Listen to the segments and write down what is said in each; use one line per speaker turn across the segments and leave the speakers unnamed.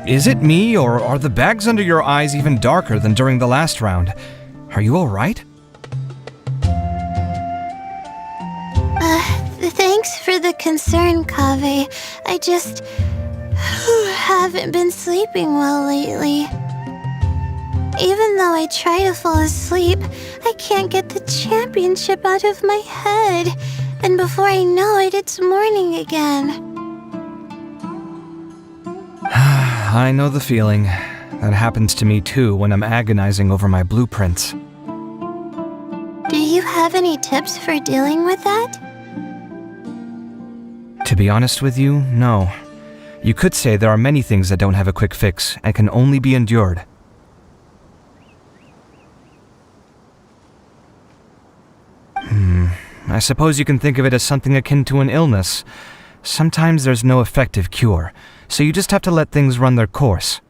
Is it me, or are the bags under your eyes even darker than during the last round? Are you alright?
Thanks for the concern, Kaveh. I just haven't been sleeping well lately. Even though I try to fall asleep, I can't get the championship out of my head. And before I know it, it's morning again.
I know the feeling. That happens to me too when I'm agonizing over my blueprints.
Do you have any tips for dealing with that?
To be honest with you, no. You could say there are many things that don't have a quick fix and can only be endured. I suppose you can think of it as something akin to an illness. Sometimes there's no effective cure, so you just have to let things run their course.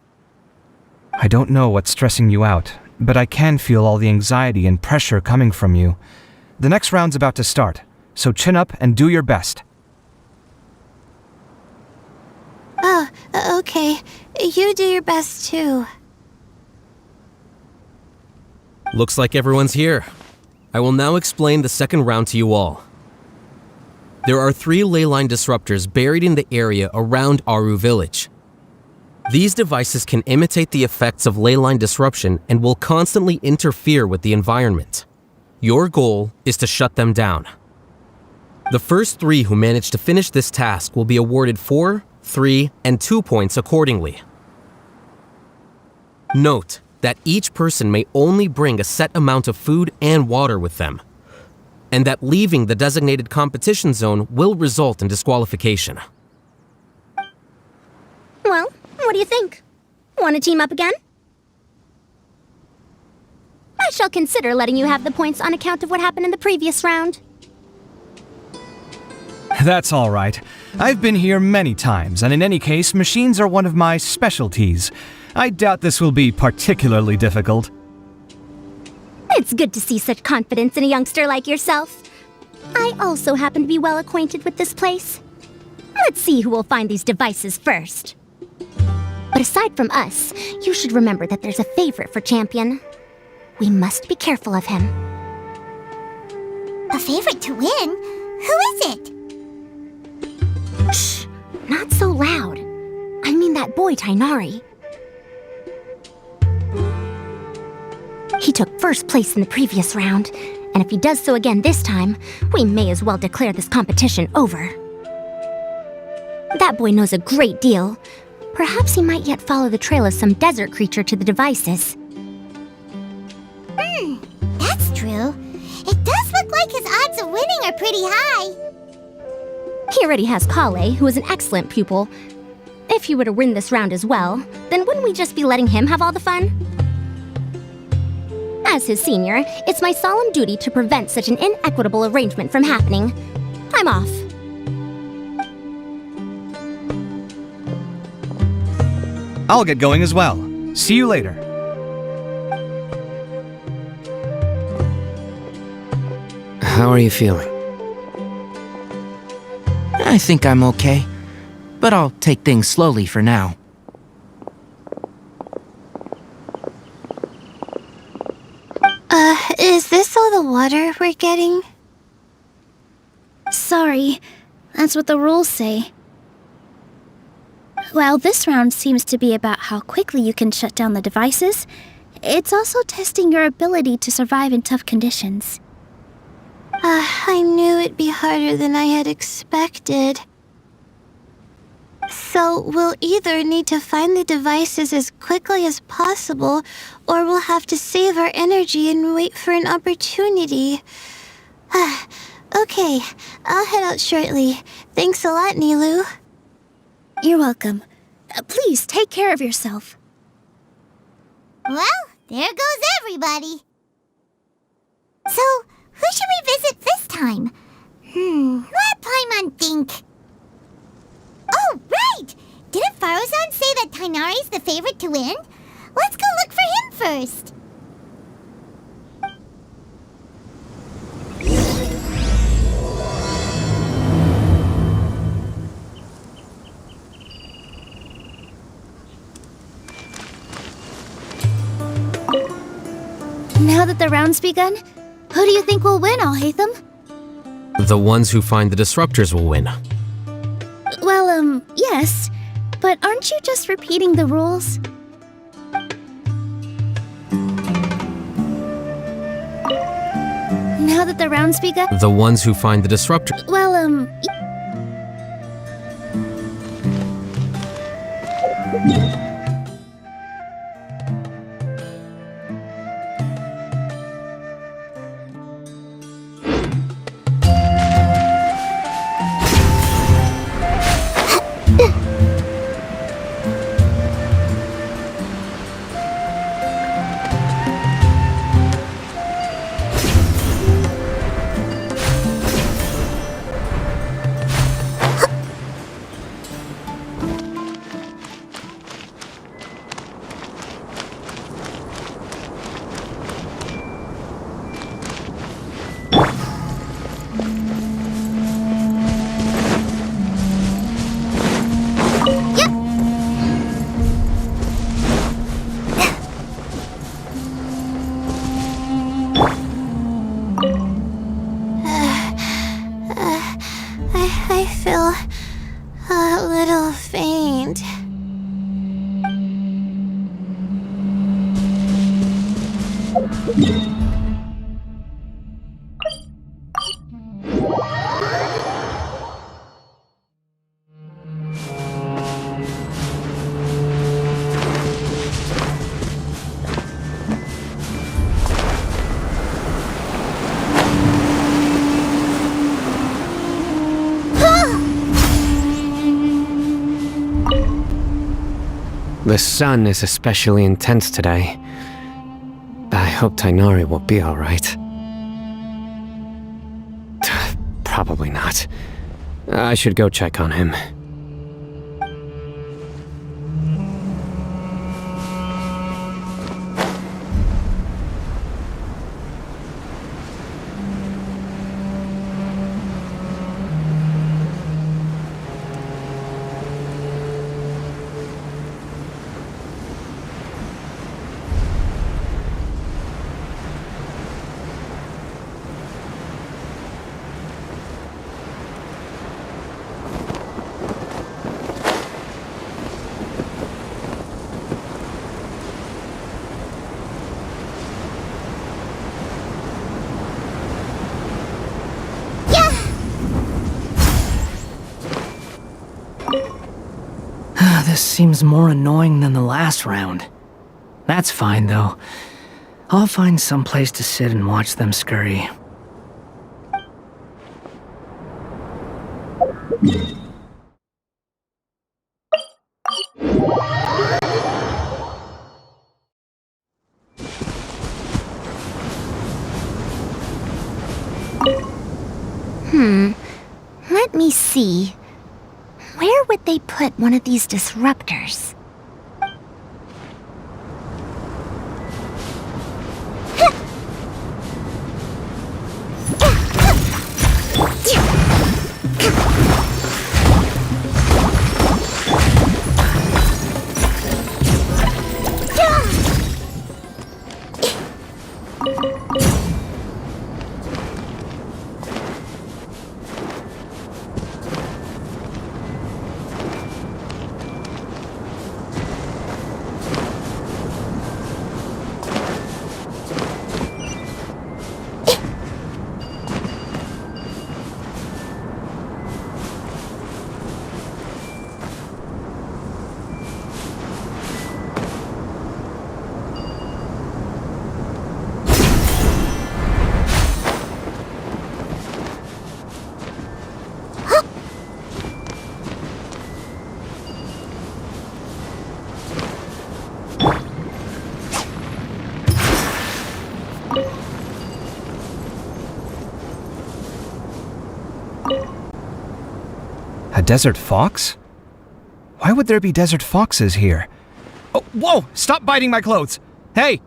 I don't know what's stressing you out, but I can feel all the anxiety and pressure coming from you. The next round's about to start, so chin up and do your best.
Oh, okay. You do your best too.
Looks like everyone's here. I will now explain the second round to you all. There are 3 ley line disruptors buried in the area around Aru Village. These devices can imitate the effects of ley line disruption and will constantly interfere with the environment. Your goal is to shut them down. The first 3 who manage to finish this task will be awarded 4, 3, and 2 points accordingly. Note that each person may only bring a set amount of food and water with them, and that leaving the designated competition zone will result in disqualification.
Well, what do you think? Want to team up again? I shall consider letting you have the points on account of what happened in the previous round.
That's all right. I've been here many times, and in any case, machines are one of my specialties. I doubt this will be particularly difficult.
It's good to see such confidence in a youngster like yourself. I also happen to be well acquainted with this place. Let's see who will find these devices first. But aside from us, you should remember that there's a favorite for Champion. We must be careful of him.
A favorite to win? Who is it?
Shh! Not so loud. I mean that boy Tainari. He took first place in the previous round, and if he does so again this time, we may as well declare this competition over. That boy knows a great deal. Perhaps he might yet follow the trail of some desert creature to the devices.
That's true. It does look like his odds of winning are pretty high.
He already has Kale, who is an excellent pupil. If he were to win this round as well, then wouldn't we just be letting him have all the fun? As his senior, it's my solemn duty to prevent such an inequitable arrangement from happening. I'm off.
I'll get going as well. See you later.
How are you feeling? I think I'm okay, but I'll take things slowly for now.
Is this all the water we're getting?
Sorry, that's what the rules say. While this round seems to be about how quickly you can shut down the devices, it's also testing your ability to survive in tough conditions.
I knew it'd be harder than I had expected. So we'll either need to find the devices as quickly as possible, or we'll have to save our energy and wait for an opportunity. Okay, I'll head out shortly. Thanks a lot, Nilu.
You're welcome. Please take care of yourself.
Well, there goes everybody. So, who should we visit this time? Let Paimon think. Oh, right! Didn't Faruzan say that Tainari's the favorite to win? Let's go look for him first.
that the round's begun, who do you think will win, Alhaitham?
The ones who find the disruptors will win.
Well, yes. But aren't you just repeating the rules? Now that the round's begun...
The ones who find the disruptor.
Well,
I feel a little faint.
The sun is especially intense today. I hope Tainari will be alright. Probably not. I should go check on him.
This seems more annoying than the last round. That's fine, though. I'll find some place to sit and watch them scurry.
Let me see. Where would they put one of these disruptors?
A desert fox? Why would there be desert foxes here? Oh, whoa! Stop biting my clothes! Hey!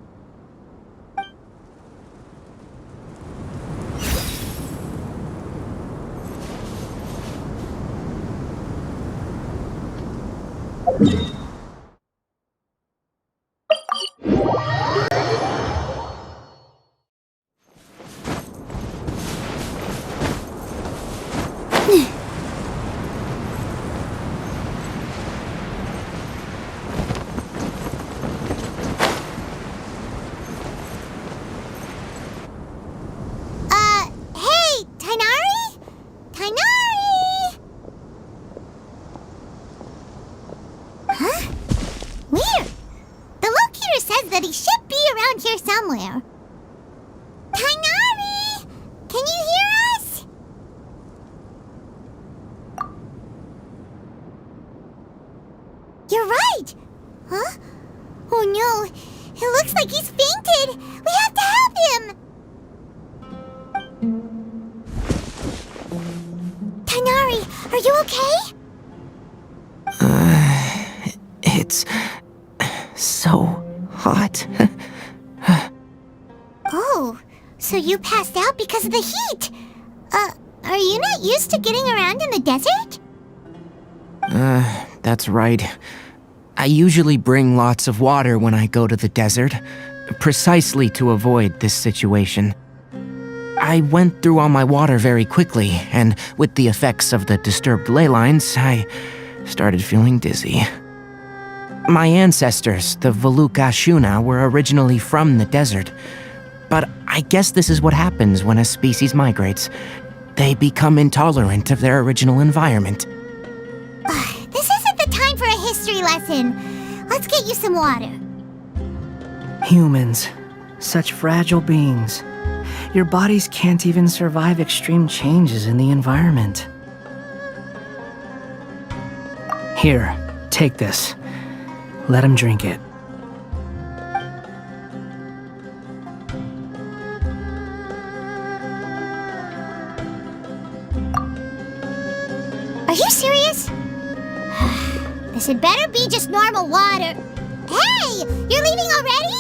Weird. The locator says that he should be around here somewhere. Tighnari! Can you hear us? You're right! Huh? Oh no! It looks like he's fainted! We have to help him! Tighnari, are you okay?
It's so hot.
Oh, so you passed out because of the heat? Are you not used to getting around in the desert?
That's right. I usually bring lots of water when I go to the desert, precisely to avoid this situation. I went through all my water very quickly, and with the effects of the disturbed ley lines, I started feeling dizzy. My ancestors, the Valukashuna, were originally from the desert. But I guess this is what happens when a species migrates. They become intolerant of their original environment.
This isn't the time for a history lesson. Let's get you some water.
Humans, such fragile beings. Your bodies can't even survive extreme changes in the environment. Here, take this. Let him drink it.
Are you serious? This had better be just normal water. Hey! You're leaving already?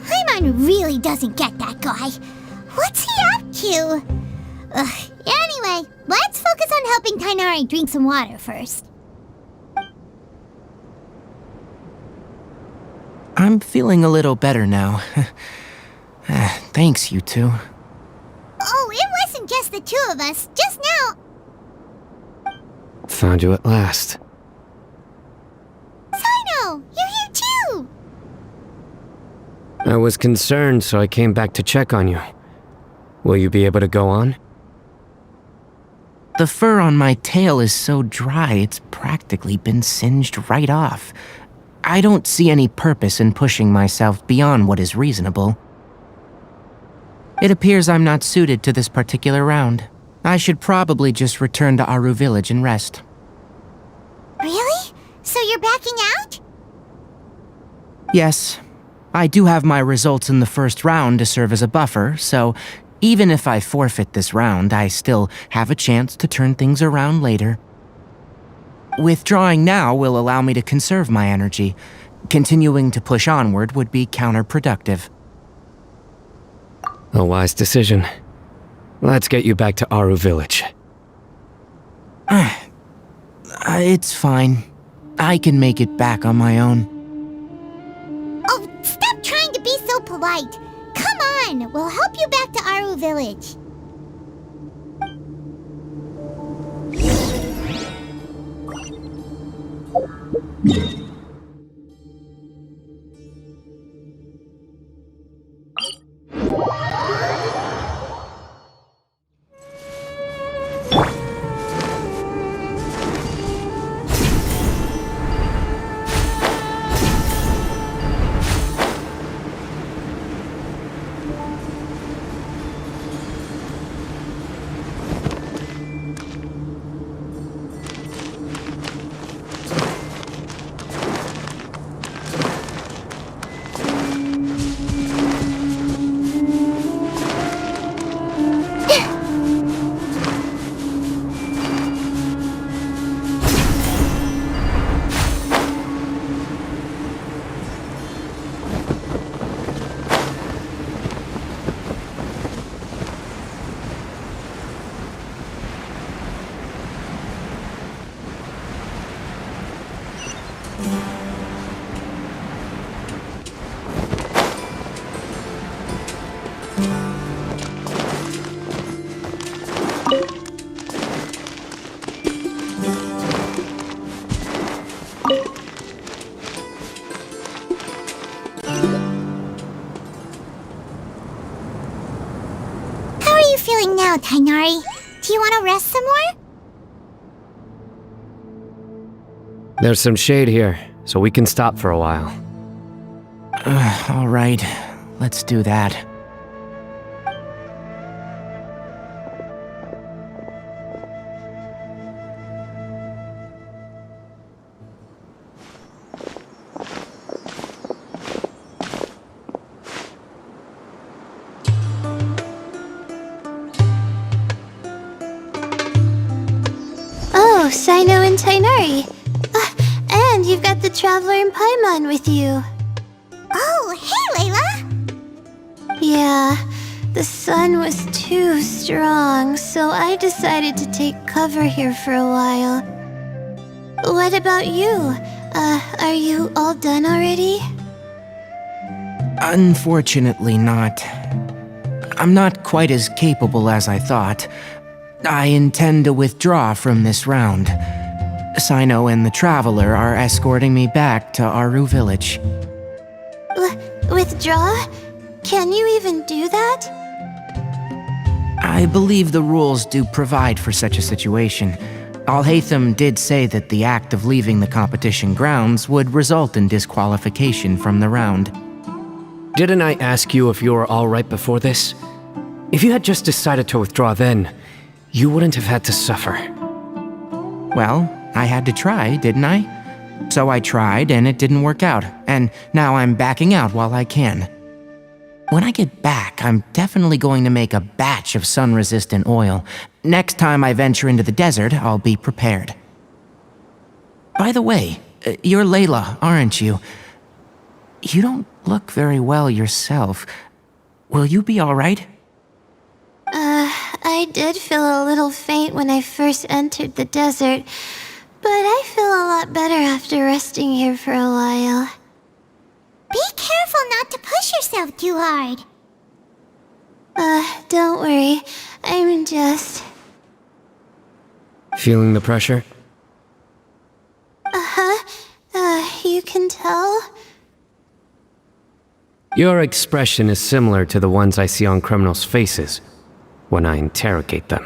Paimon really doesn't get that guy. What's he up to? Anyway, let's focus on helping Tighnari drink some water first.
I'm feeling a little better now. Thanks, you two.
Oh, it wasn't just the two of us. Just now.
Found you at last.
Sino, you're here too.
I was concerned, so I came back to check on you. Will you be able to go on?
The fur on my tail is so dry, it's practically been singed right off. I don't see any purpose in pushing myself beyond what is reasonable. It appears I'm not suited to this particular round. I should probably just return to Aru Village and rest.
Really? So you're backing out?
Yes. I do have my results in the first round to serve as a buffer, so even if I forfeit this round, I still have a chance to turn things around later. Withdrawing now will allow me to conserve my energy. Continuing to push onward would be counterproductive.
A wise decision. Let's get you back to Aru Village.
It's fine. I can make it back on my own.
Oh, stop trying to be so polite. Come on, we'll help you back to Aru Village. Feeling now, Tighnari? Do you want to rest some more?
There's some shade here, so we can stop for a while.
All right, let's do that.
Oh, Sino and Tainari. And you've got the Traveler and Paimon with you.
Oh, hey, Layla!
Yeah, the sun was too strong, so I decided to take cover here for a while. What about you? Are you all done already?
Unfortunately not. I'm not quite as capable as I thought. I intend to withdraw from this round. Sino and the Traveler are escorting me back to Aru Village.
Withdraw? Can you even do that?
I believe the rules do provide for such a situation. Alhaitham did say that the act of leaving the competition grounds would result in disqualification from the round.
Didn't I ask you if you were alright before this? If you had just decided to withdraw then, you wouldn't have had to suffer.
Well, I had to try, didn't I? So I tried, and it didn't work out, and now I'm backing out while I can. When I get back, I'm definitely going to make a batch of sun-resistant oil. Next time I venture into the desert, I'll be prepared. By the way, you're Layla, aren't you? You don't look very well yourself. Will you be alright?
I did feel a little faint when I first entered the desert, but I feel a lot better after resting here for a while.
Be careful not to push yourself too hard.
Don't worry. I'm just...
Feeling the pressure?
You can tell?
Your expression is similar to the ones I see on criminals' faces when I interrogate them.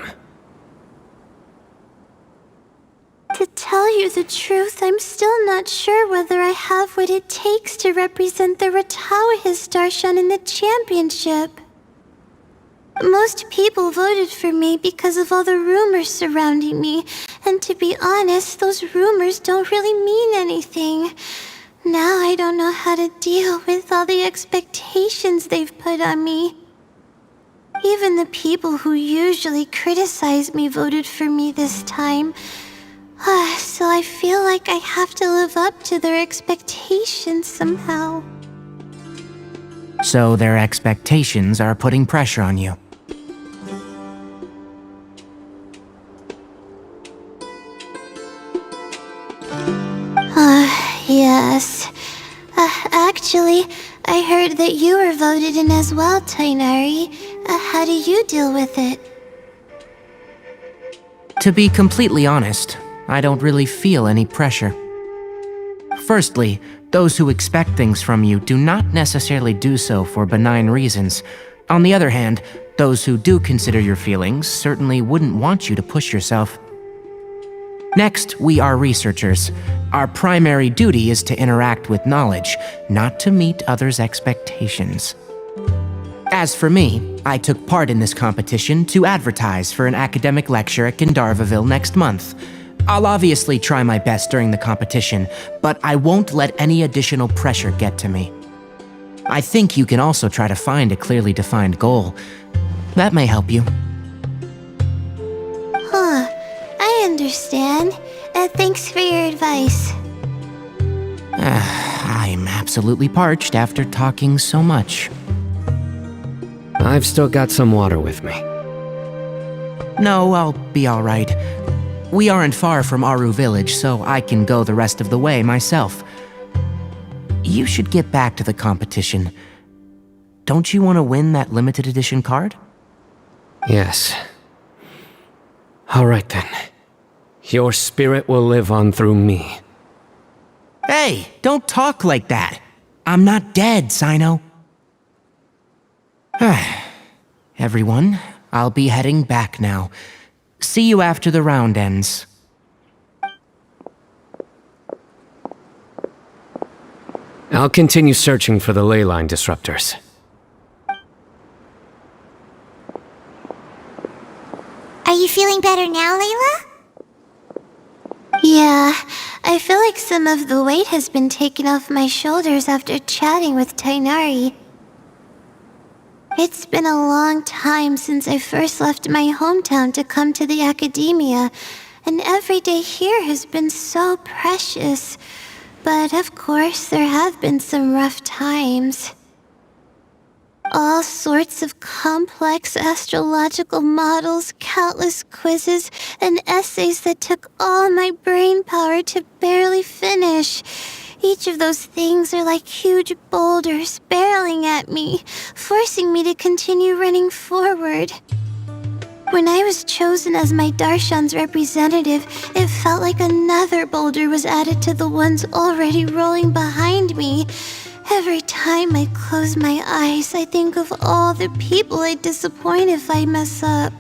To tell you the truth, I'm still not sure whether I have what it takes to represent the Ratawa Histarshan in the championship. Most people voted for me because of all the rumors surrounding me, and to be honest, those rumors don't really mean anything. Now I don't know how to deal with all the expectations they've put on me. Even the people who usually criticize me voted for me this time. So I feel like I have to live up to their expectations somehow.
So their expectations are putting pressure on you.
Yes. Actually, I heard that you were voted in as well, Tainari. How do you deal with it?
To be completely honest, I don't really feel any pressure. Firstly, those who expect things from you do not necessarily do so for benign reasons. On the other hand, those who do consider your feelings certainly wouldn't want you to push yourself. Next, we are researchers. Our primary duty is to interact with knowledge, not to meet others' expectations. As for me, I took part in this competition to advertise for an academic lecture at Gandharvaville next month. I'll obviously try my best during the competition, but I won't let any additional pressure get to me. I think you can also try to find a clearly defined goal. That may help you.
I understand. Thanks for your advice.
I'm absolutely parched after talking so much.
I've still got some water with me.
No, I'll be alright. We aren't far from Aru Village, so I can go the rest of the way myself. You should get back to the competition. Don't you want to win that limited edition card?
Yes. Alright then. Your spirit will live on through me.
Hey, don't talk like that. I'm not dead, Sino. Everyone, I'll be heading back now. See you after the round ends.
I'll continue searching for the ley line disruptors.
Are you feeling better now, Layla?
Yeah, I feel like some of the weight has been taken off my shoulders after chatting with Tainari. It's been a long time since I first left my hometown to come to the academia, and every day here has been so precious. But of course, there have been some rough times. All sorts of complex astrological models, countless quizzes, and essays that took all my brain power to barely finish. Each of those things are like huge boulders barreling at me, forcing me to continue running forward. When I was chosen as my Darshan's representative, it felt like another boulder was added to the ones already rolling behind me. Every time I close my eyes, I think of all the people I'd disappoint if I mess up.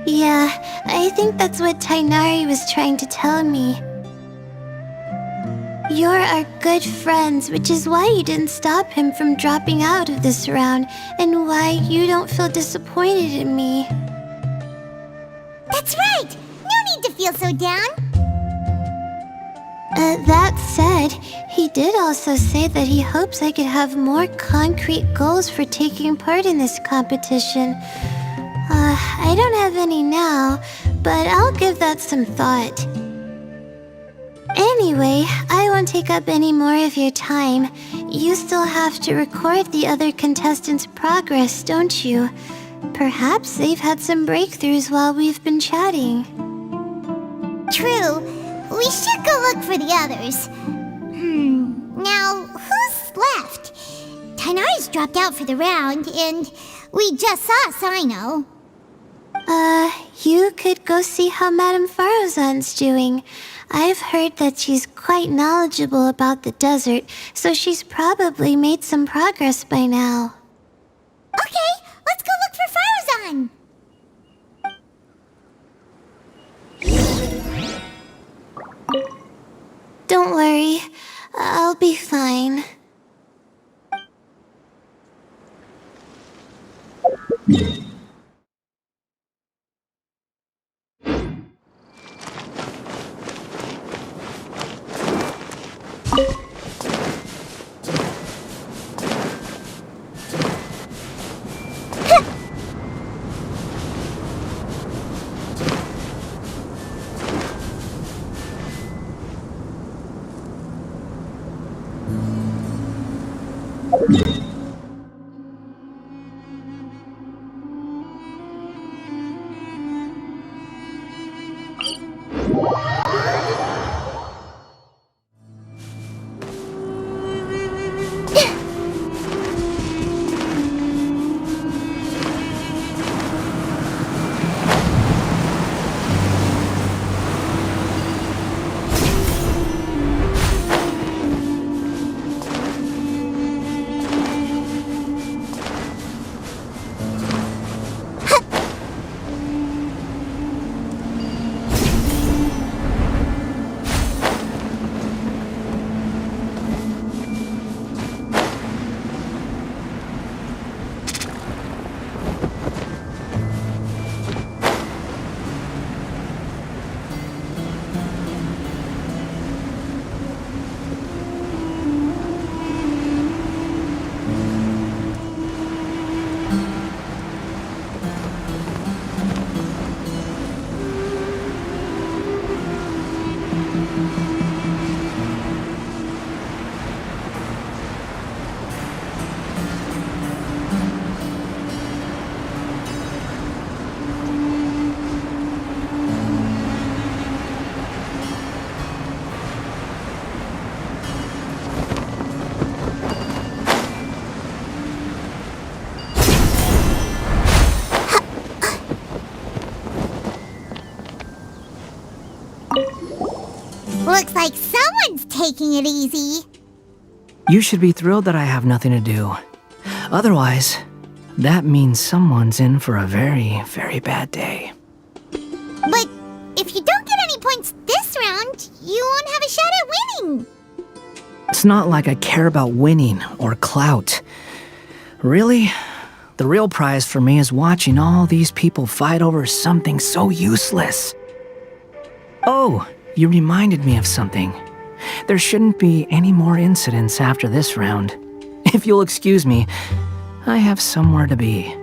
Yeah, I think that's what Tainari was trying to tell me. You're our good friends, which is why you didn't stop him from dropping out of this round, and why you don't feel disappointed in me.
That's right! No need to feel so down!
That said, he did also say that he hopes I could have more concrete goals for taking part in this competition. I don't have any now, but I'll give that some thought. Anyway, I won't take up any more of your time. You still have to record the other contestants' progress, don't you? Perhaps they've had some breakthroughs while we've been chatting.
True. We should go look for the others. Now, who's left? Tainari's dropped out for the round, and we just saw Sino.
You could go see how Madame Farozan's doing. I've heard that she's quite knowledgeable about the desert, so she's probably made some progress by now.
Okay, let's go look for Farozan!
Don't worry, I'll be fine.
Looks like someone's taking it easy.
You should be thrilled that I have nothing to do. Otherwise, that means someone's in for a very, very bad day.
But if you don't get any points this round, you won't have a shot at winning.
It's not like I care about winning or clout. Really, the real prize for me is watching all these people fight over something so useless. Oh, you reminded me of something. There shouldn't be any more incidents after this round. If you'll excuse me, I have somewhere to be.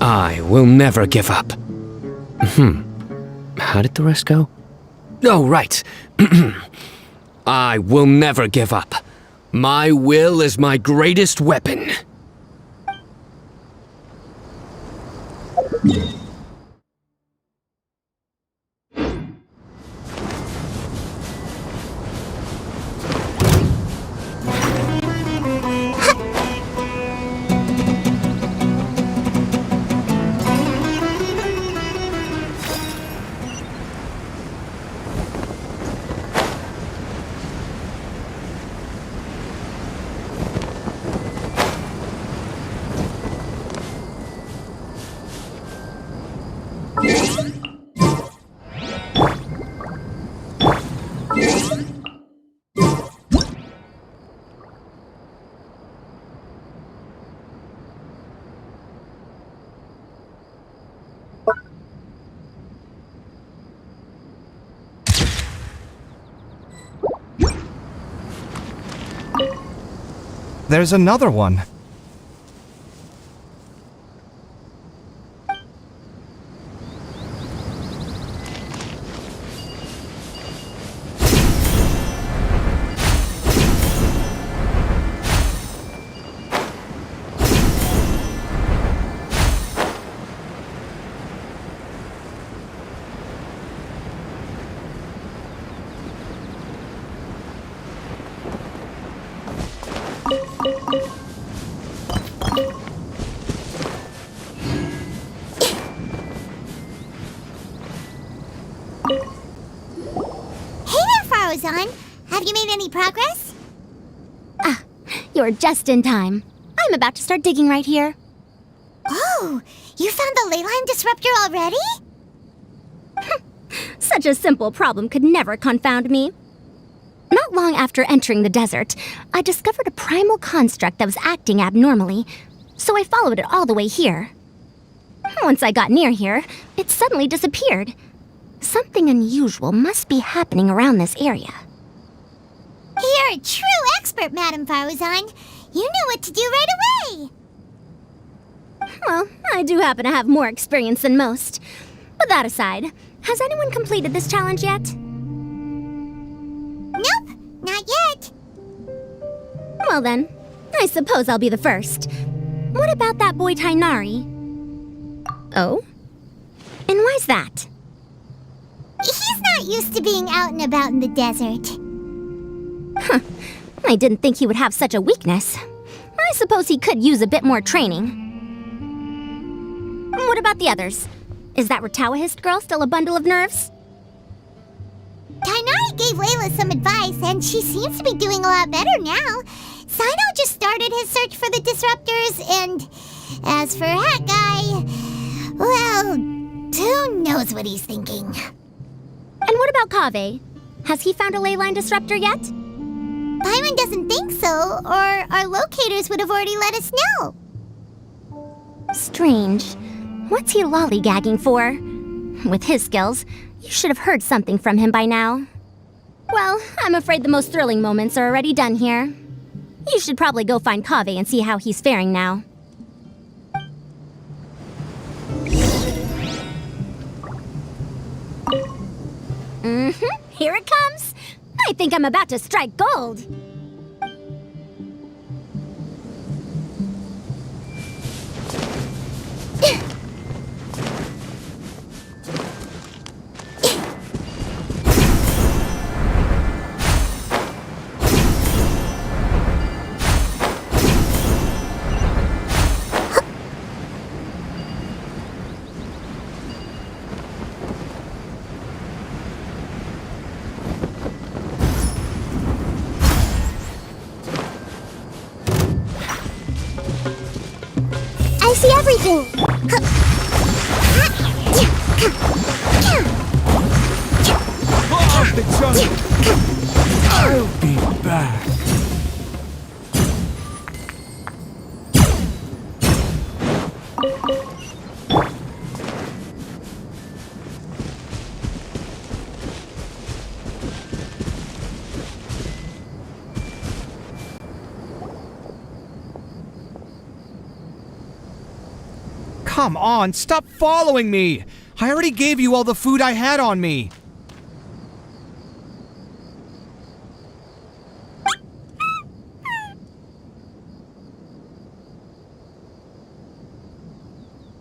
I will never give up. How did the rest go? Oh, right. I will never give up. My will is my greatest weapon.
There's another one.
progress?
You're just in time. I'm about to start digging right here.
Oh, you found the leyline disruptor already?
Such a simple problem could never confound me. Not long after entering the desert, I discovered a primal construct that was acting abnormally, so I followed it all the way here. Once I got near here, it suddenly disappeared. Something unusual must be happening around this area.
You're a true expert, Madame Faruzan. You knew what to do right away.
Well, I do happen to have more experience than most. But that aside, has anyone completed this challenge yet?
Nope, not yet.
Well then, I suppose I'll be the first. What about that boy Tainari? Oh? And why's that?
He's not used to being out and about in the desert.
I didn't think he would have such a weakness. I suppose he could use a bit more training. What about the others? Is that Ratawahist girl still a bundle of nerves?
Tainari gave Layla some advice, and she seems to be doing a lot better now. Sino just started his search for the disruptors, and as for Hat Guy, well, who knows what he's thinking.
And what about Kaveh? Has he found a leyline disruptor yet?
Paimon doesn't think so, or our locators would have already let us know.
Strange. What's he lollygagging for? With his skills, you should have heard something from him by now. Well, I'm afraid the most thrilling moments are already done here. You should probably go find Kaveh and see how he's faring now. Here it comes! I think I'm about to strike gold!
I see everything!
The jungle! I'll be back! Come on, stop following me! I already gave you all the food I had on me!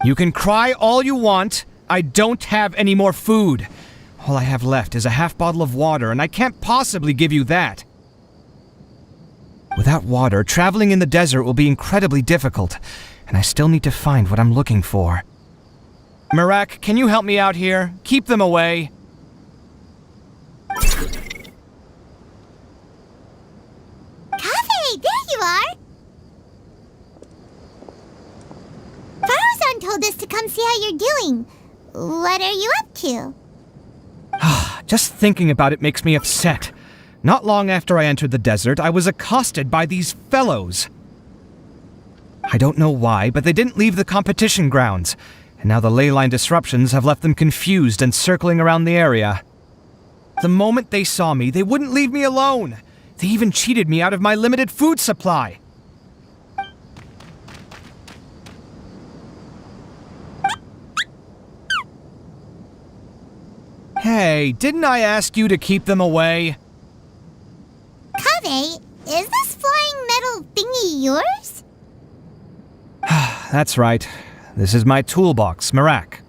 You can cry all you want. I don't have any more food. All I have left is a half bottle of water, and I can't possibly give you that. Without water, traveling in the desert will be incredibly difficult, and I still need to find what I'm looking for. Mirak, can you help me out here? Keep them away.
Kaveh, there you are! Faruzan told us to come see how you're doing. What are you up to?
Just thinking about it makes me upset. Not long after I entered the desert, I was accosted by these fellows. I don't know why, but they didn't leave the competition grounds, and now the leyline disruptions have left them confused and circling around the area. The moment they saw me, they wouldn't leave me alone. They even cheated me out of my limited food supply. Hey, didn't I ask you to keep them away?
Kaveh, is this flying metal thingy yours?
That's right. This is my toolbox, Mirak.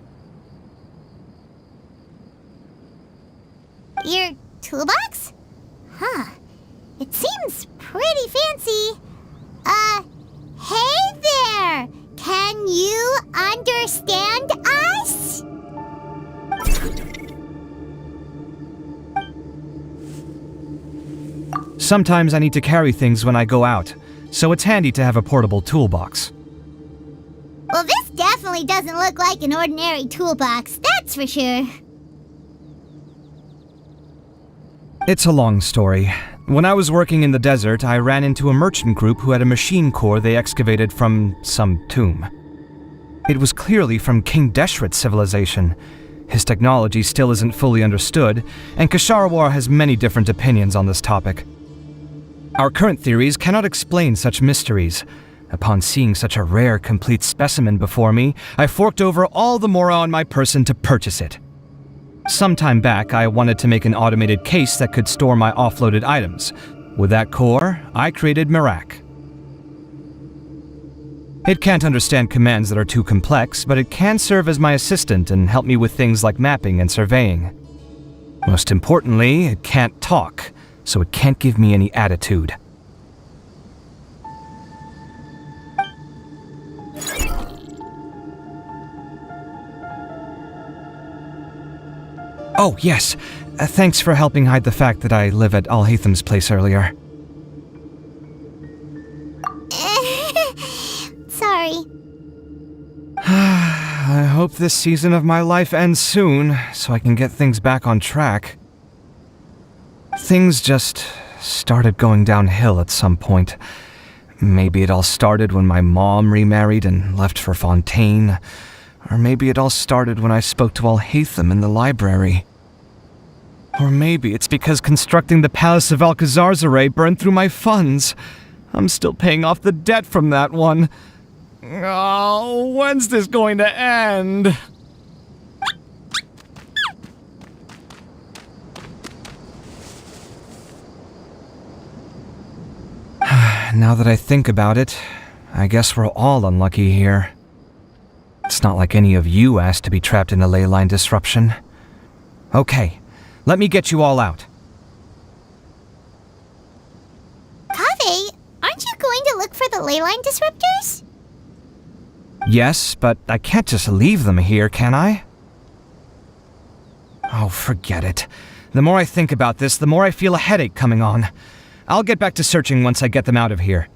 Your toolbox? Huh. It seems pretty fancy. Hey there! Can you understand us?
Sometimes I need to carry things when I go out, so it's handy to have a portable toolbox.
Well, this definitely doesn't look like an ordinary toolbox, that's for sure.
It's a long story. When I was working in the desert, I ran into a merchant group who had a machine core they excavated from some tomb. It was clearly from King Deshret's civilization. His technology still isn't fully understood, and Kasharawar has many different opinions on this topic. Our current theories cannot explain such mysteries. Upon seeing such a rare, complete specimen before me, I forked over all the mora on my person to purchase it. Some time back, I wanted to make an automated case that could store my offloaded items. With that core, I created Mirak. It can't understand commands that are too complex, but it can serve as my assistant and help me with things like mapping and surveying. Most importantly, it can't talk, so it can't give me any attitude. Oh, yes. Thanks for helping hide the fact that I live at Alhatham's place earlier.
Sorry.
I hope this season of my life ends soon, so I can get things back on track. Things just started going downhill at some point. Maybe it all started when my mom remarried and left for Fontaine. Or maybe it all started when I spoke to Alhatham in the library. Or maybe it's because constructing the Palace of Alcazar's burned through my funds. I'm still paying off the debt from that one. Oh, when's this going to end? Now that I think about it, I guess we're all unlucky here. It's not like any of you asked to be trapped in a ley line disruption. Okay, let me get you all out.
Kaveh, aren't you going to look for the ley line disruptors?
Yes, but I can't just leave them here, can I? Oh, forget it. The more I think about this, the more I feel a headache coming on. I'll get back to searching once I get them out of here.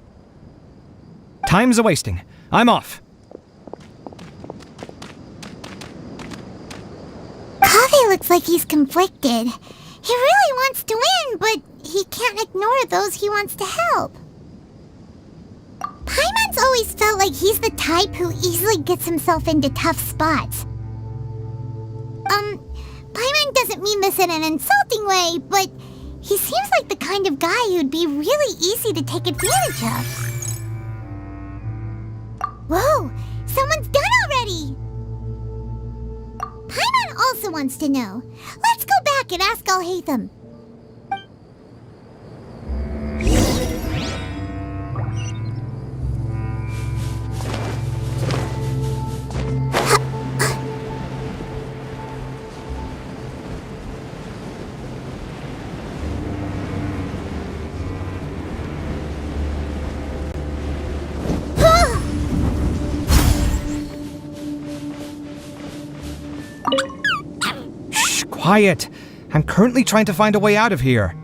Time's a-wasting. I'm off.
Kaveh looks like he's conflicted. He really wants to win, but he can't ignore those he wants to help. Paimon's always felt like he's the type who easily gets himself into tough spots. Paimon doesn't mean this in an insulting way, but he seems like the kind of guy who'd be really easy to take advantage of. Whoa! Someone's done already! Paimon also wants to know. Let's go back and ask Alhatham.
Shh, quiet. I'm currently trying to find a way out of here.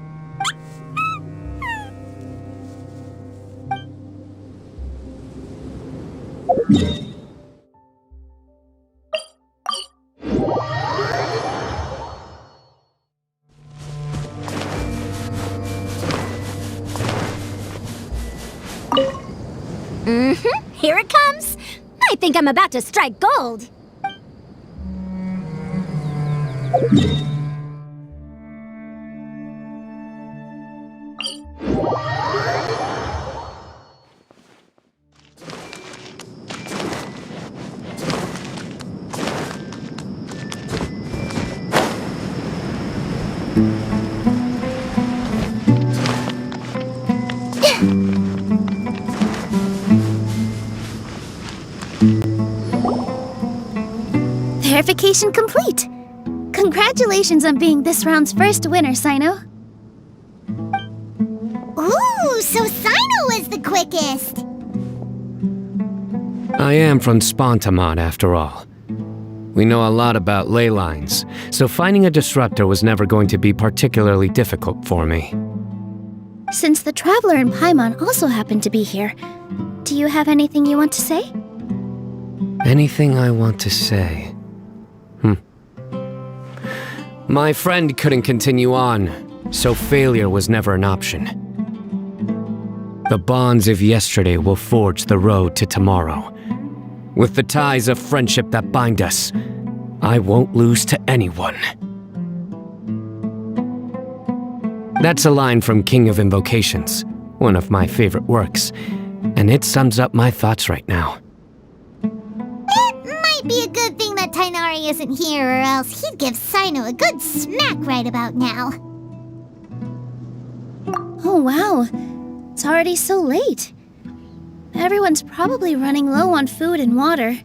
Here it comes. I think I'm about to strike gold.
Verification complete. Congratulations on being this round's first winner, Sino.
Ooh, so Sino was the quickest!
I am from Spontamod, after all. We know a lot about ley lines, so finding a disruptor was never going to be particularly difficult for me.
Since the traveler and Paimon also happen to be here, do you have anything you want to say?
Anything I want to say? My friend couldn't continue on, so failure was never an option. The bonds of yesterday will forge the road to tomorrow. With the ties of friendship that bind us, I won't lose to anyone. That's a line from King of Invocations, one of my favorite works, and it sums up my thoughts right now.
It might be a good thing that Tainari isn't here, or else he'd give Sino a good smack right about now.
Oh wow, it's already so late. Everyone's probably running low on food and water.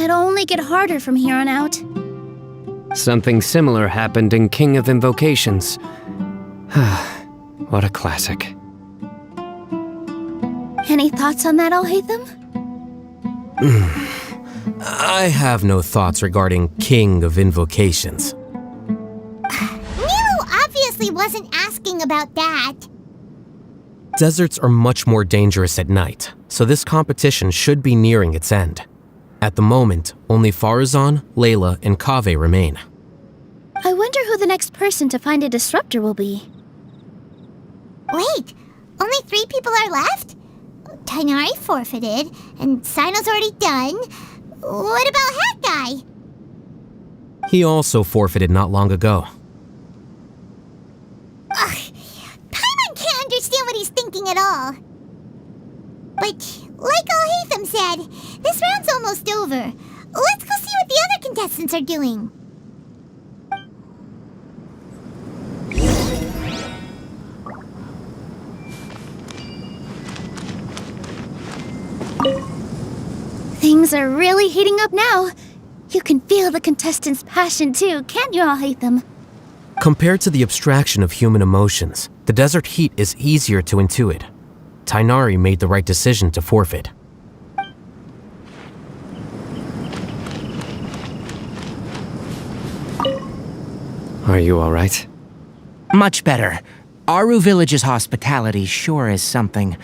It'll only get harder from here on out.
Something similar happened in King of Invocations. What a classic.
Any thoughts on that, Alhaitham?
I have no thoughts regarding King of Invocations.
Nero obviously wasn't asking about that.
Deserts are much more dangerous at night, so this competition should be nearing its end. At the moment, only Farazan, Layla, and Kaveh remain.
I wonder who the next person to find a disruptor will be.
Wait, only 3 people are left? Tainari forfeited, and Sino's already done. What about Hat Guy?
He also forfeited not long ago.
Ugh, Paimon can't understand what he's thinking at all. But, like Alhaitham said, this round's almost over. Let's go see what the other contestants are doing.
Things are really heating up now. You can feel the contestants' passion too, can't you, Alhaitham?
Compared to the abstraction of human emotions, the desert heat is easier to intuit. Tainari made the right decision to forfeit.
Are you alright?
Much better. Aru Village's hospitality sure is something.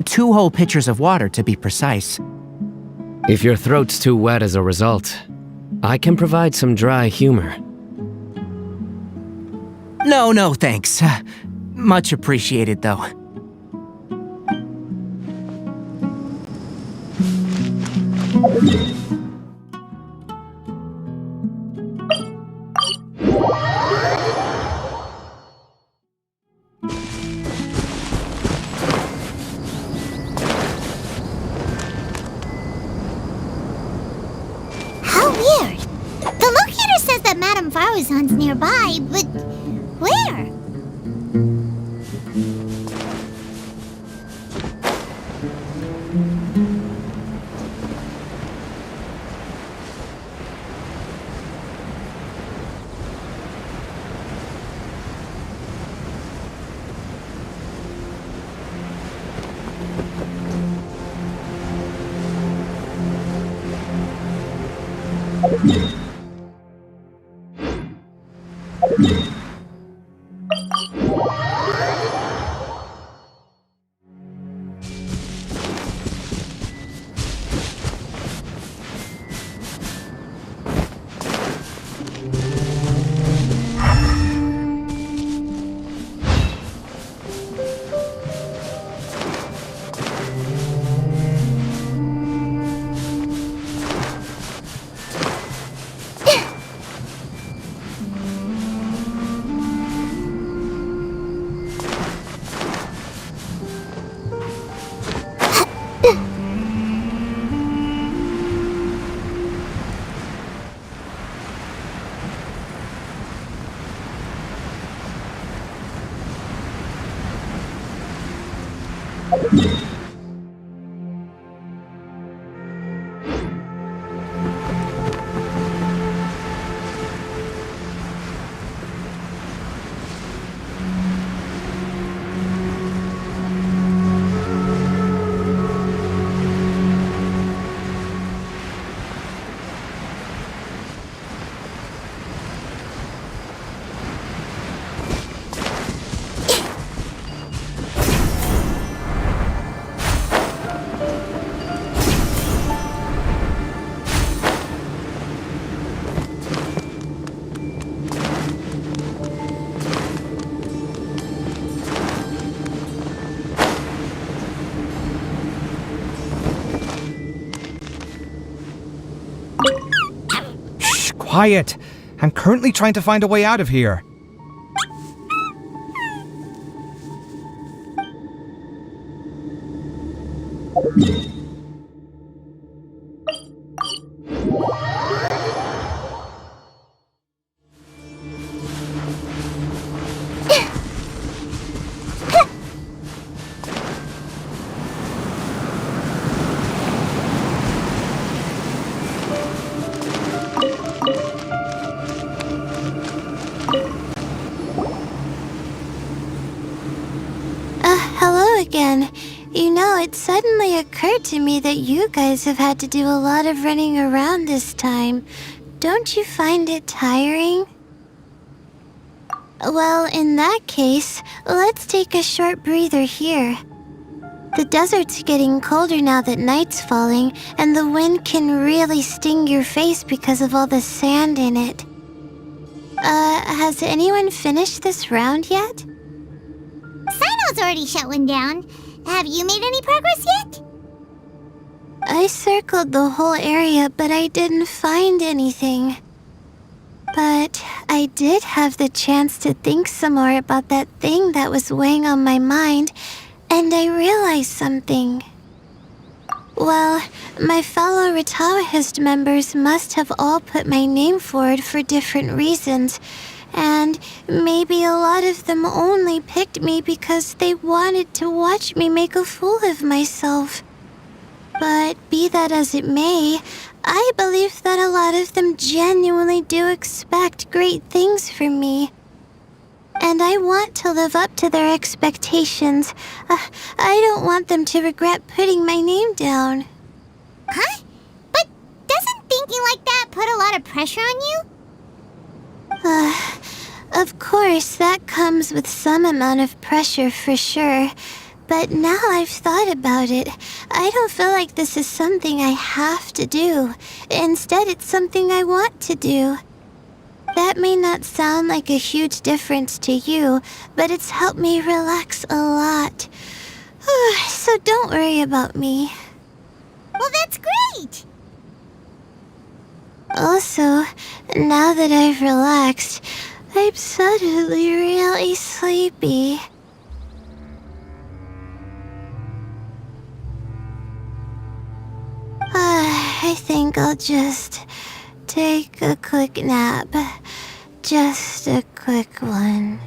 2 whole pitchers of water, to be precise.
If your throat's too wet as a result, I can provide some dry humor.
No, thanks. Much appreciated, though.
How weird. The locator says that Madame Faruzan's nearby, but where?
quiet. I'm currently trying to find a way out of here.
Hello again. You know, it suddenly occurred to me that you guys have had to do a lot of running around this time. Don't you find it tiring? Well, in that case, let's take a short breather here. The desert's getting colder now that night's falling, and the wind can really sting your face because of all the sand in it. Has anyone finished this round yet?
Sino's already shut one down. Have you made any progress yet?
I circled the whole area, but I didn't find anything. But I did have the chance to think some more about that thing that was weighing on my mind, and I realized something. Well, my fellow Retawahist members must have all put my name forward for different reasons, and maybe a lot of them only picked me because they wanted to watch me make a fool of myself. But be that as it may, I believe that a lot of them genuinely do expect great things from me. And I want to live up to their expectations. I don't want them to regret putting my name down.
Huh? But doesn't thinking like that put a lot of pressure on you?
Of course, that comes with some amount of pressure for sure. But now I've thought about it, I don't feel like this is something I have to do. Instead, it's something I want to do. That may not sound like a huge difference to you, but it's helped me relax a lot. So don't worry about me.
Well, that's great!
Also, now that I've relaxed, I'm suddenly really sleepy. I think I'll just take a quick nap. Just a quick one.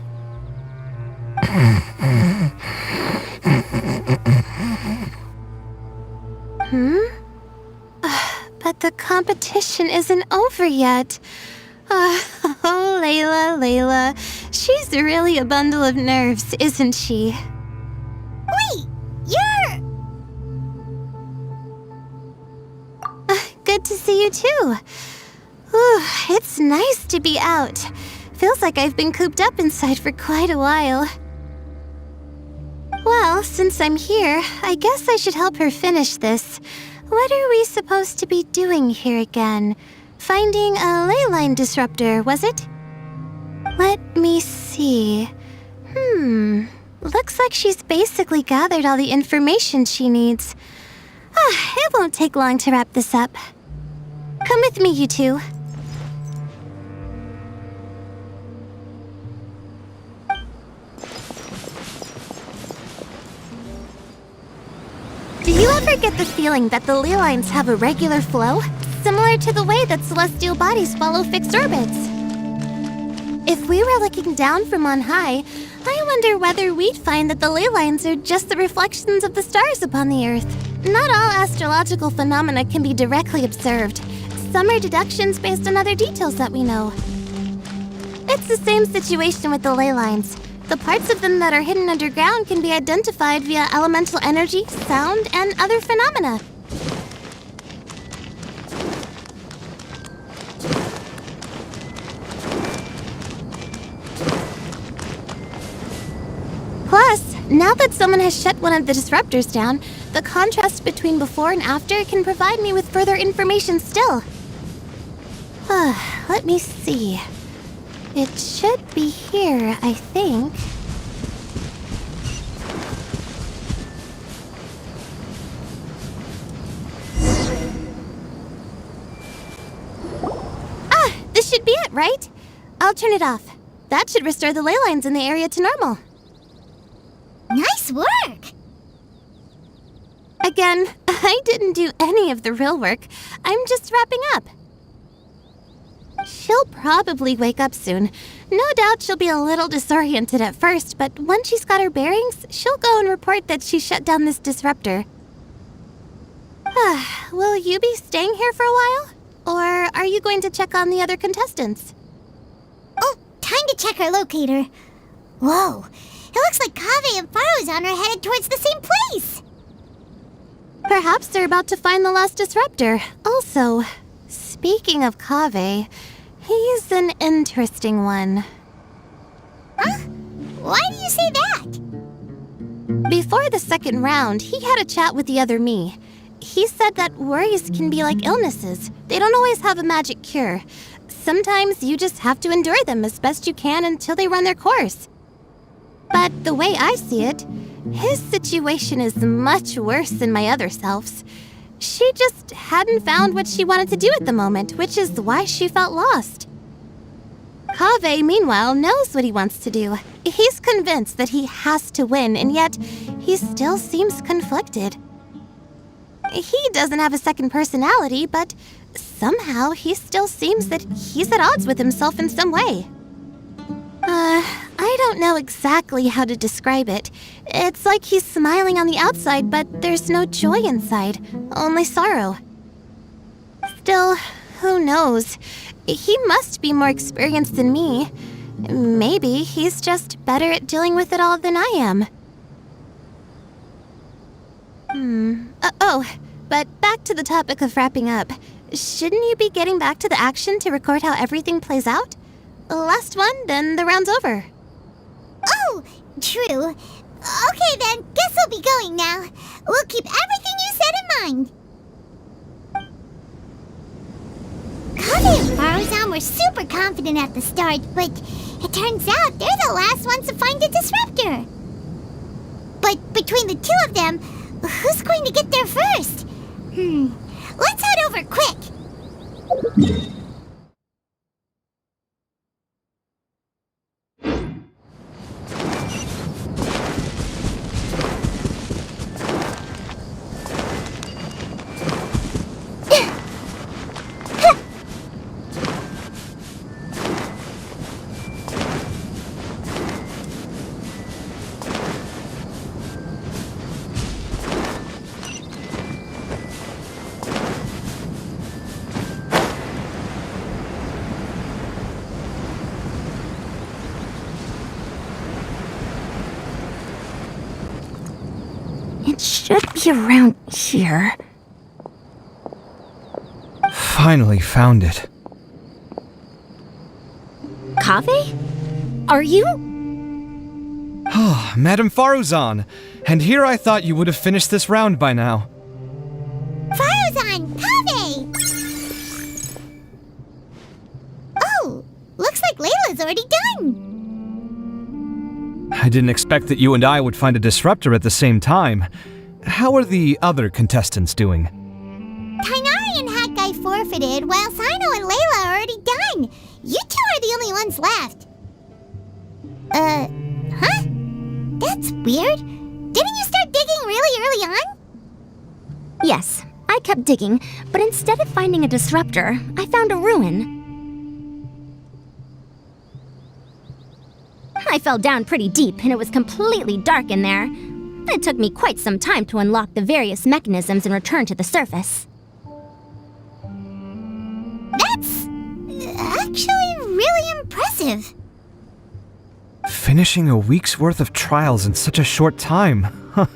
But the competition isn't over yet. Oh, Layla. She's really a bundle of nerves, isn't she?
Wait, you're...
Good to see you too. Ooh, it's nice to be out. Feels like I've been cooped up inside for quite a while. Well, since I'm here, I guess I should help her finish this. What are we supposed to be doing here again? Finding a ley line disruptor, was it? Let me see. Looks like she's basically gathered all the information she needs. It won't take long to wrap this up. Come with me, you two. Do you ever get the feeling that the ley lines have a regular flow? Similar to the way that celestial bodies follow fixed orbits. If we were looking down from on high, I wonder whether we'd find that the ley lines are just the reflections of the stars upon the Earth. Not all astrological phenomena can be directly observed. Some are deductions based on other details that we know. It's the same situation with the ley lines. The parts of them that are hidden underground can be identified via elemental energy, sound, and other phenomena. Plus, now that someone has shut one of the disruptors down, the contrast between before and after can provide me with further information still. Let me see. It should be here, I think. The should be it, right? I'll turn it off. That should restore the ley lines in the area to normal.
Nice work!
Again, I didn't do any of the real work. I'm just wrapping up. She'll probably wake up soon. No doubt she'll be a little disoriented at first, but once she's got her bearings, she'll go and report that she shut down this disruptor. Will you be staying here for a while? Or are you going to check on the other contestants?
Oh, time to check our locator. Whoa, it looks like Kaveh and Faruzan are headed towards the same place.
Perhaps they're about to find the lost disruptor. Also, speaking of Kaveh, he's an interesting one.
Huh? Why do you say that?
Before the second round, he had a chat with the other me. He said that worries can be like illnesses. They don't always have a magic cure. Sometimes you just have to endure them as best you can until they run their course. But the way I see it, his situation is much worse than my other self's. She just hadn't found what she wanted to do at the moment, which is why she felt lost. Kaveh, meanwhile, knows what he wants to do. He's convinced that he has to win, and yet he still seems conflicted. He doesn't have a second personality, but somehow he still seems that he's at odds with himself in some way. I don't know exactly how to describe it. It's like he's smiling on the outside, but there's no joy inside, only sorrow. Still, who knows? He must be more experienced than me. Maybe he's just better at dealing with it all than I am. But back to the topic of wrapping up. Shouldn't you be getting back to the action to record how everything plays out? Last one, then the round's over.
Oh, true. Okay then, guess we'll be going now. We'll keep everything you said in mind. Kaveh and Faruzan were super confident at the start, but it turns out they're the last ones to find the disruptor. But between the two of them, who's going to get there first? Let's head over quick.
It should be around here.
Finally found it.
Kaveh? Are you?
Oh, Madame Faruzan. And here I thought you would have finished this round by now.
Faruzan! Kaveh! Oh, looks like Layla's already done.
I didn't expect that you and I would find a disruptor at the same time. How are the other contestants doing?
Tainari and Hakai forfeited, while Sino and Layla are already done. You two are the only ones left. Huh? That's weird. Didn't you start digging really early on?
Yes, I kept digging, but instead of finding a disruptor, I found a ruin. I fell down pretty deep, and it was completely dark in there. It took me quite some time to unlock the various mechanisms and return to the surface.
That's actually really impressive.
Finishing a week's worth of trials in such a short time. Huh.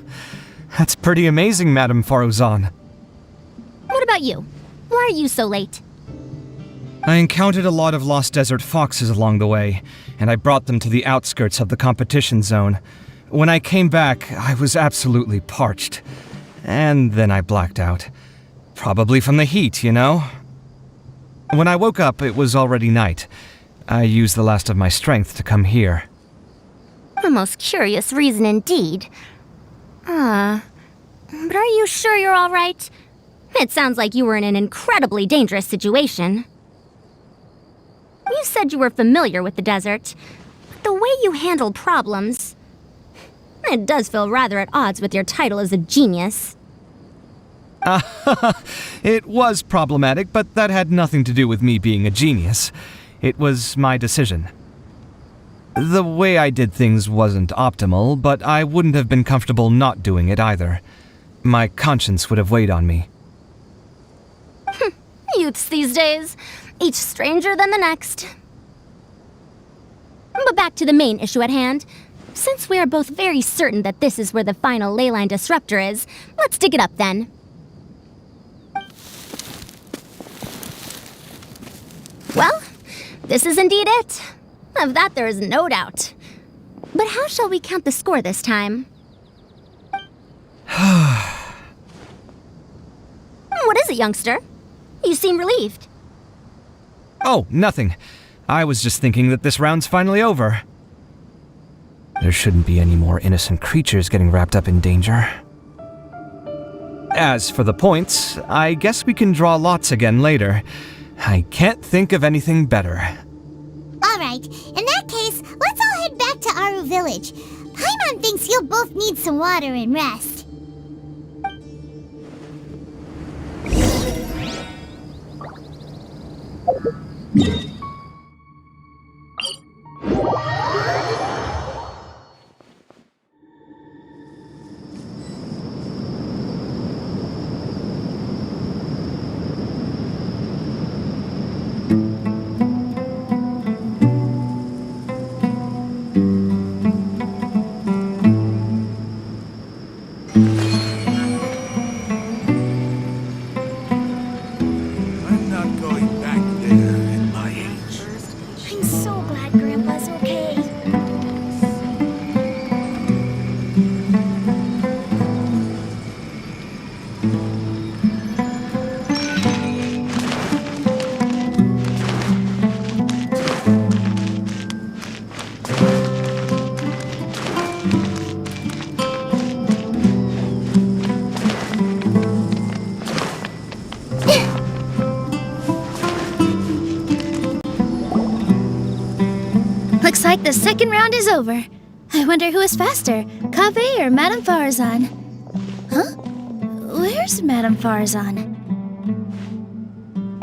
That's pretty amazing, Madame Faruzan.
What about you? Why are you so late?
I encountered a lot of lost desert foxes along the way, and I brought them to the outskirts of the competition zone. When I came back, I was absolutely parched. And then I blacked out. Probably from the heat, you know? When I woke up, it was already night. I used the last of my strength to come here.
A most curious reason indeed. But are you sure you're all right? It sounds like you were in an incredibly dangerous situation. You said you were familiar with the desert. But the way you handle problems... It does feel rather at odds with your title as a genius.
It was problematic, but that had nothing to do with me being a genius. It was my decision. The way I did things wasn't optimal, but I wouldn't have been comfortable not doing it either. My conscience would have weighed on me.
Youths these days, each stranger than the next. But back to the main issue at hand. Since we are both very certain that this is where the final leyline disruptor is, let's dig it up then. Well, this is indeed it. Of that there is no doubt. But how shall we count the score this time? What is it, youngster? You seem relieved.
Oh, nothing. I was just thinking that this round's finally over. There shouldn't be any more innocent creatures getting wrapped up in danger. As for the points, I guess we can draw lots again later. I can't think of anything better.
Alright, in that case, let's all head back to Aru Village. Paimon thinks you'll both need some water and rest.
I'm not going back there at my age.
I'm so glad Grandpa's okay. Looks like the second round is over. I wonder who is faster, Kaveh or Madame Farazan? Huh? Where's Madame Farazan?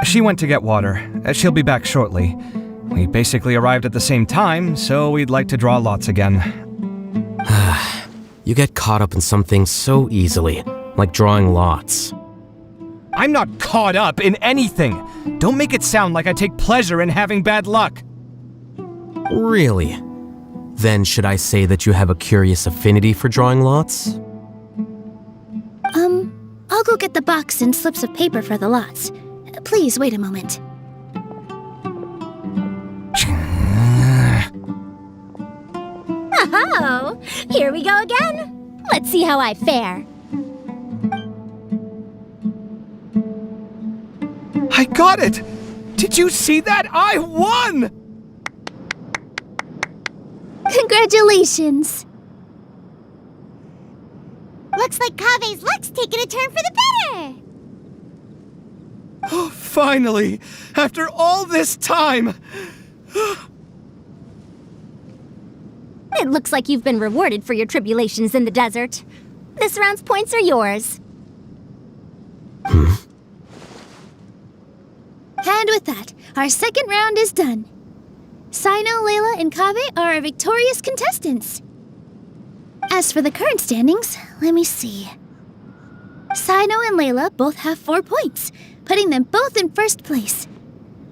She went to get water. She'll be back shortly. We basically arrived at the same time, so we'd like to draw lots again.
You get caught up in something so easily, like drawing lots.
I'm not caught up in anything! Don't make it sound like I take pleasure in having bad luck!
Really? Then should I say that you have a curious affinity for drawing lots?
I'll go get the box and slips of paper for the lots. Please wait a moment.
Oh, here we go again. Let's see how I fare.
I got it! Did you see that? I won!
Congratulations!
Looks like Kaveh's luck's taking a turn for the better.
Oh, finally! After all this time!
It looks like you've been rewarded for your tribulations in the desert. This round's points are yours.
And with that, our second round is done. Sino, Layla, and Kaveh are our victorious contestants. As for the current standings, let me see. Sino and Layla both have 4 points, putting them both in first place.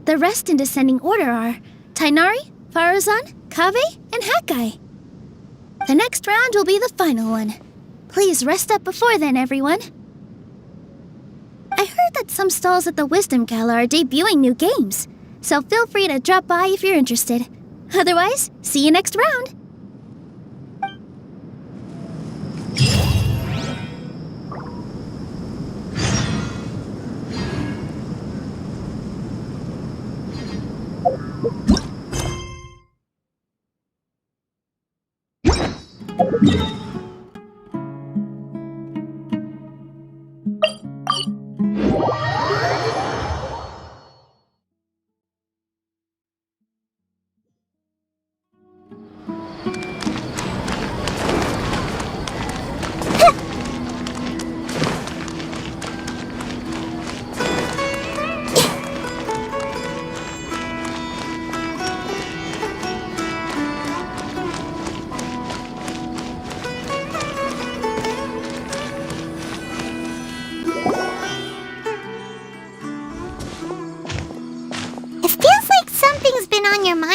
The rest in descending order are Tainari, Farazan, Kaveh, and Hakai. The next round will be the final one. Please rest up before then, everyone. I heard that some stalls at the Wisdom Gala are debuting new games, so feel free to drop by if you're interested. Otherwise, see you next round!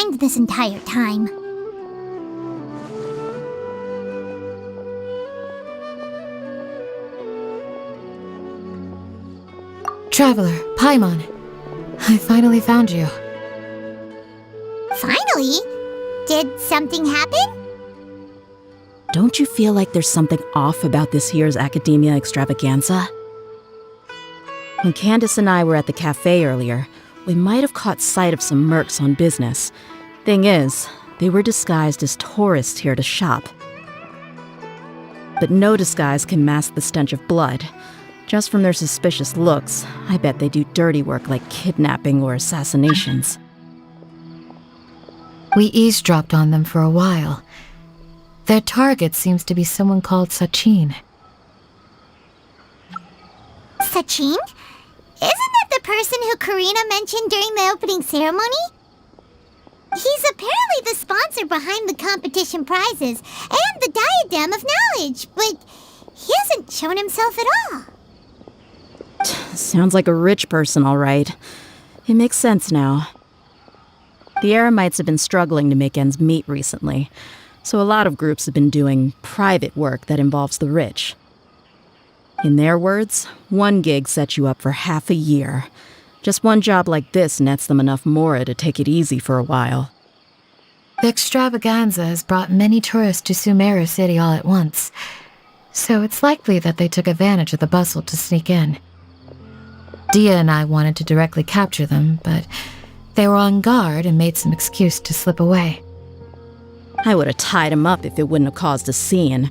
mind this entire time.
Traveler, Paimon. I finally found you.
Finally? Did something happen?
Don't you feel like there's something off about this year's Academia Extravaganza? When Candace and I were at the cafe earlier, we might have caught sight of some mercs on business. Thing is, they were disguised as tourists here to shop. But no disguise can mask the stench of blood. Just from their suspicious looks, I bet they do dirty work like kidnapping or assassinations.
We eavesdropped on them for a while. Their target seems to be someone called Sachin.
Sachin? Isn't that the person who Karina mentioned during the opening ceremony? He's apparently the sponsor behind the competition prizes and the Diadem of Knowledge, but he hasn't shown himself at all.
Sounds like a rich person, all right. It makes sense now. The Eremites have been struggling to make ends meet recently, so a lot of groups have been doing private work that involves the rich. In their words, one gig sets you up for half a year. Just one job like this nets them enough mora to take it easy for a while.
The extravaganza has brought many tourists to Sumeru City all at once, so it's likely that they took advantage of the bustle to sneak in. Dia and I wanted to directly capture them, but they were on guard and made some excuse to slip away.
I would have tied him up if it wouldn't have caused a scene.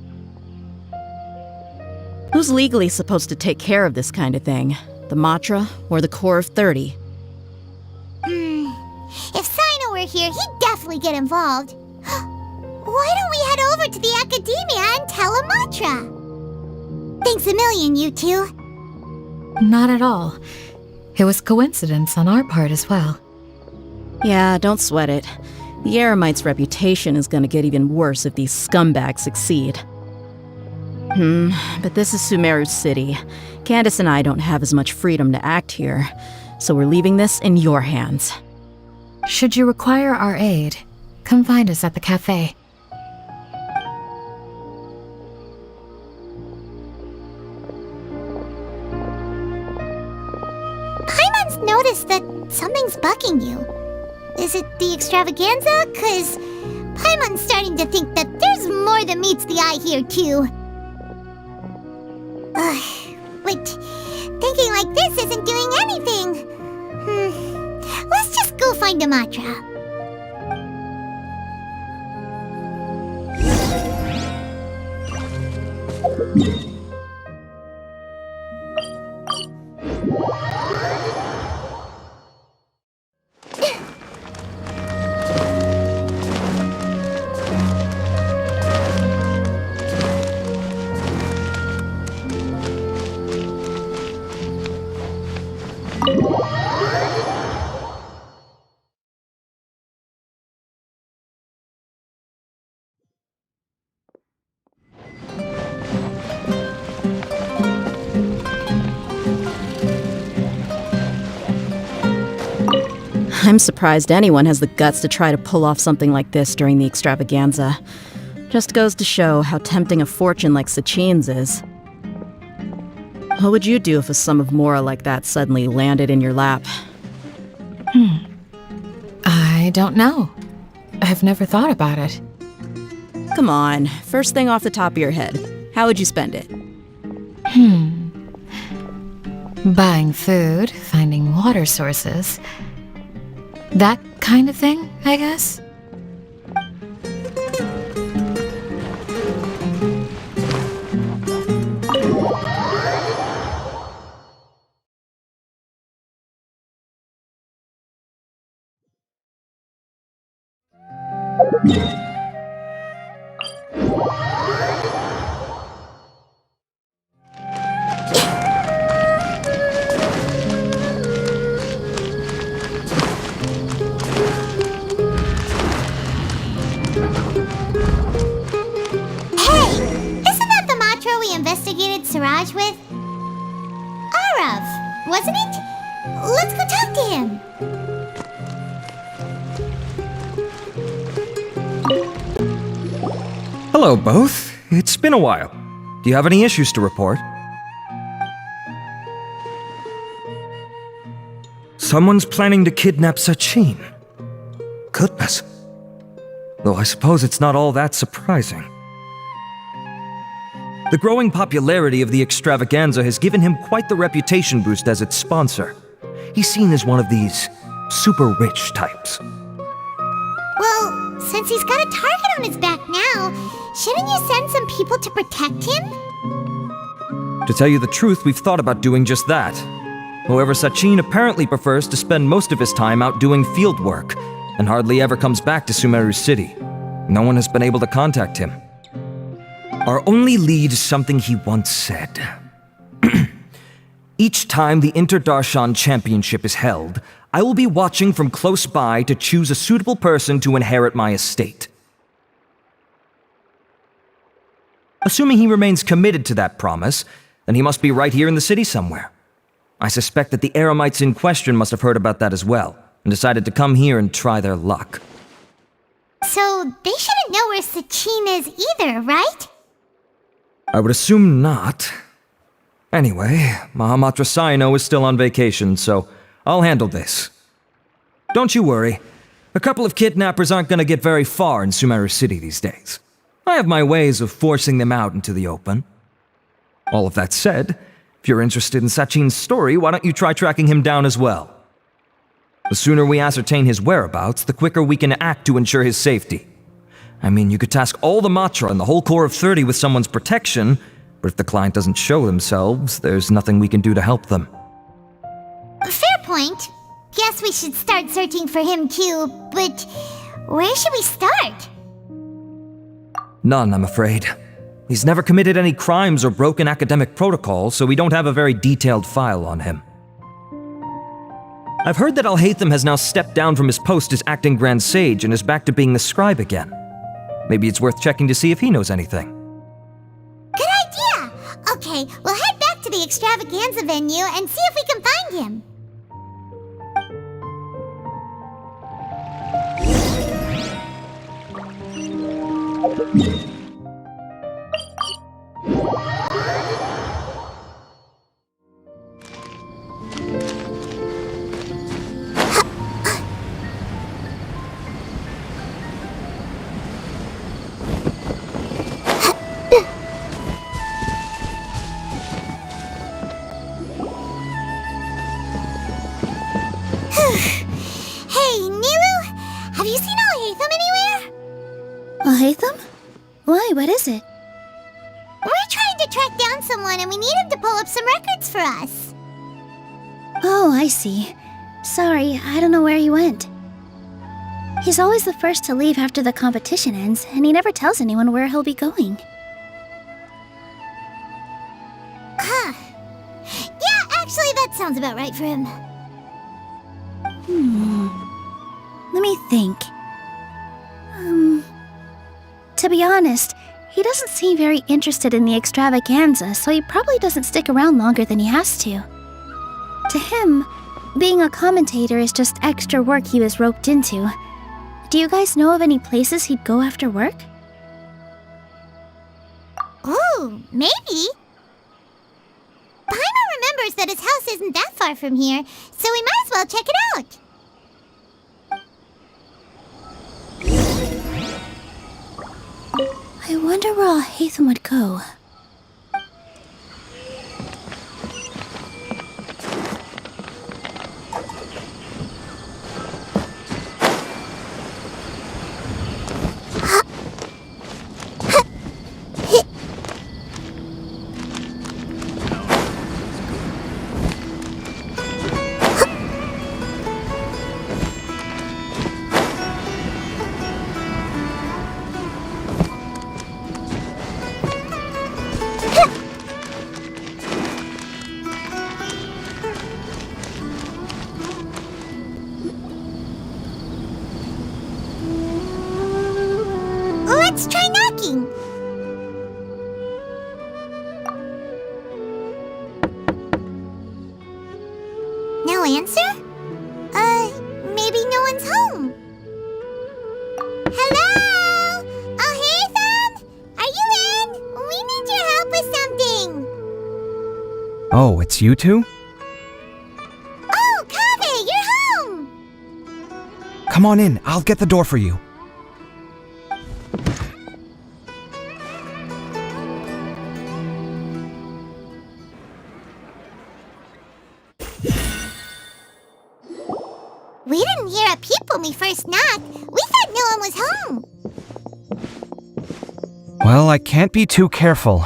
Who's legally supposed to take care of this kind of thing? The Matra or the Core of 30?
If Sino were here, he'd definitely get involved. Why don't we head over to the Academia and tell Amatra? Thanks a million, you two.
Not at all. It was coincidence on our part as well.
Yeah, don't sweat it. The Eremites' reputation is gonna get even worse if these scumbags succeed. But this is Sumeru City. Candace and I don't have as much freedom to act here, so we're leaving this in your hands.
Should you require our aid, come find us at the cafe.
Paimon's noticed that something's bugging you. Is it the extravaganza? 'Cause Paimon's starting to think that there's more than meets the eye here, too. But thinking like this isn't doing anything. Let's just go find Amatra.
I'm surprised anyone has the guts to try to pull off something like this during the extravaganza. Just goes to show how tempting a fortune like Sachin's is. What would you do if a sum of mora like that suddenly landed in your lap?
I don't know. I've never thought about it.
Come on, first thing off the top of your head. How would you spend it?
Buying food, finding water sources. That kind of thing, I guess?
Siraj with? Arav, wasn't it? Let's go talk to him.
Hello, both. It's been a while. Do you have any issues to report? Someone's planning to kidnap Sachin. Goodness. Though I suppose it's not all that surprising. The growing popularity of the extravaganza has given him quite the reputation boost as its sponsor. He's seen as one of these super rich types.
Well, since he's got a target on his back now, shouldn't you send some people to protect him?
To tell you the truth, we've thought about doing just that. However, Sachin apparently prefers to spend most of his time out doing field work, and hardly ever comes back to Sumeru City. No one has been able to contact him. Our only lead is something he once said. Each time the Inter-Darshan Championship is held, I will be watching from close by to choose a suitable person to inherit my estate. Assuming he remains committed to that promise, then he must be right here in the city somewhere. I suspect that the Eremites in question must have heard about that as well, and decided to come here and try their luck.
So they shouldn't know where Sachin is either, right?
I would assume not. Anyway, Mahamatra Saino is still on vacation, so I'll handle this. Don't you worry. A couple of kidnappers aren't going to get very far in Sumeru City these days. I have my ways of forcing them out into the open. All of that said, if you're interested in Sachin's story, why don't you try tracking him down as well? The sooner we ascertain his whereabouts, the quicker we can act to ensure his safety. I mean, you could task all the Matra and the whole Corps of 30 with someone's protection, but if the client doesn't show themselves, there's nothing we can do to help them.
Fair point. Guess we should start searching for him too, but where should we start?
None, I'm afraid. He's never committed any crimes or broken academic protocol, so we don't have a very detailed file on him. I've heard that Alhaitham has now stepped down from his post as acting Grand Sage and is back to being the scribe again. Maybe it's worth checking to see if he knows anything.
Good idea! Okay, we'll head back to the extravaganza venue and see if we can find him. Hey, Nilu! Have you seen Alhaitham anywhere?
Alhaitham? Why, what is it?
We're trying to track down someone and we need him to pull up some records for us.
Oh, I see. Sorry, I don't know where he went. He's always the first to leave after the competition ends, and he never tells anyone where he'll be going.
Huh. Yeah, actually, that sounds about right for him.
Let me think. To be honest, he doesn't seem very interested in the extravaganza, so he probably doesn't stick around longer than he has to. To him, being a commentator is just extra work he was roped into. Do you guys know of any places he'd go after work?
Ooh, maybe. Paimon remembers that his house isn't that far from here, so we might as well check it out.
I wonder where Alhaitham would go.
Let's try knocking. No answer? Maybe no one's home. Hello? Alhaitham?
Oh, it's you two?
Oh, Kaveh, you're home!
Come on in, I'll get the door for you.
We didn't hear a peep when we first knocked. We thought no one was home.
Well, I can't be too careful.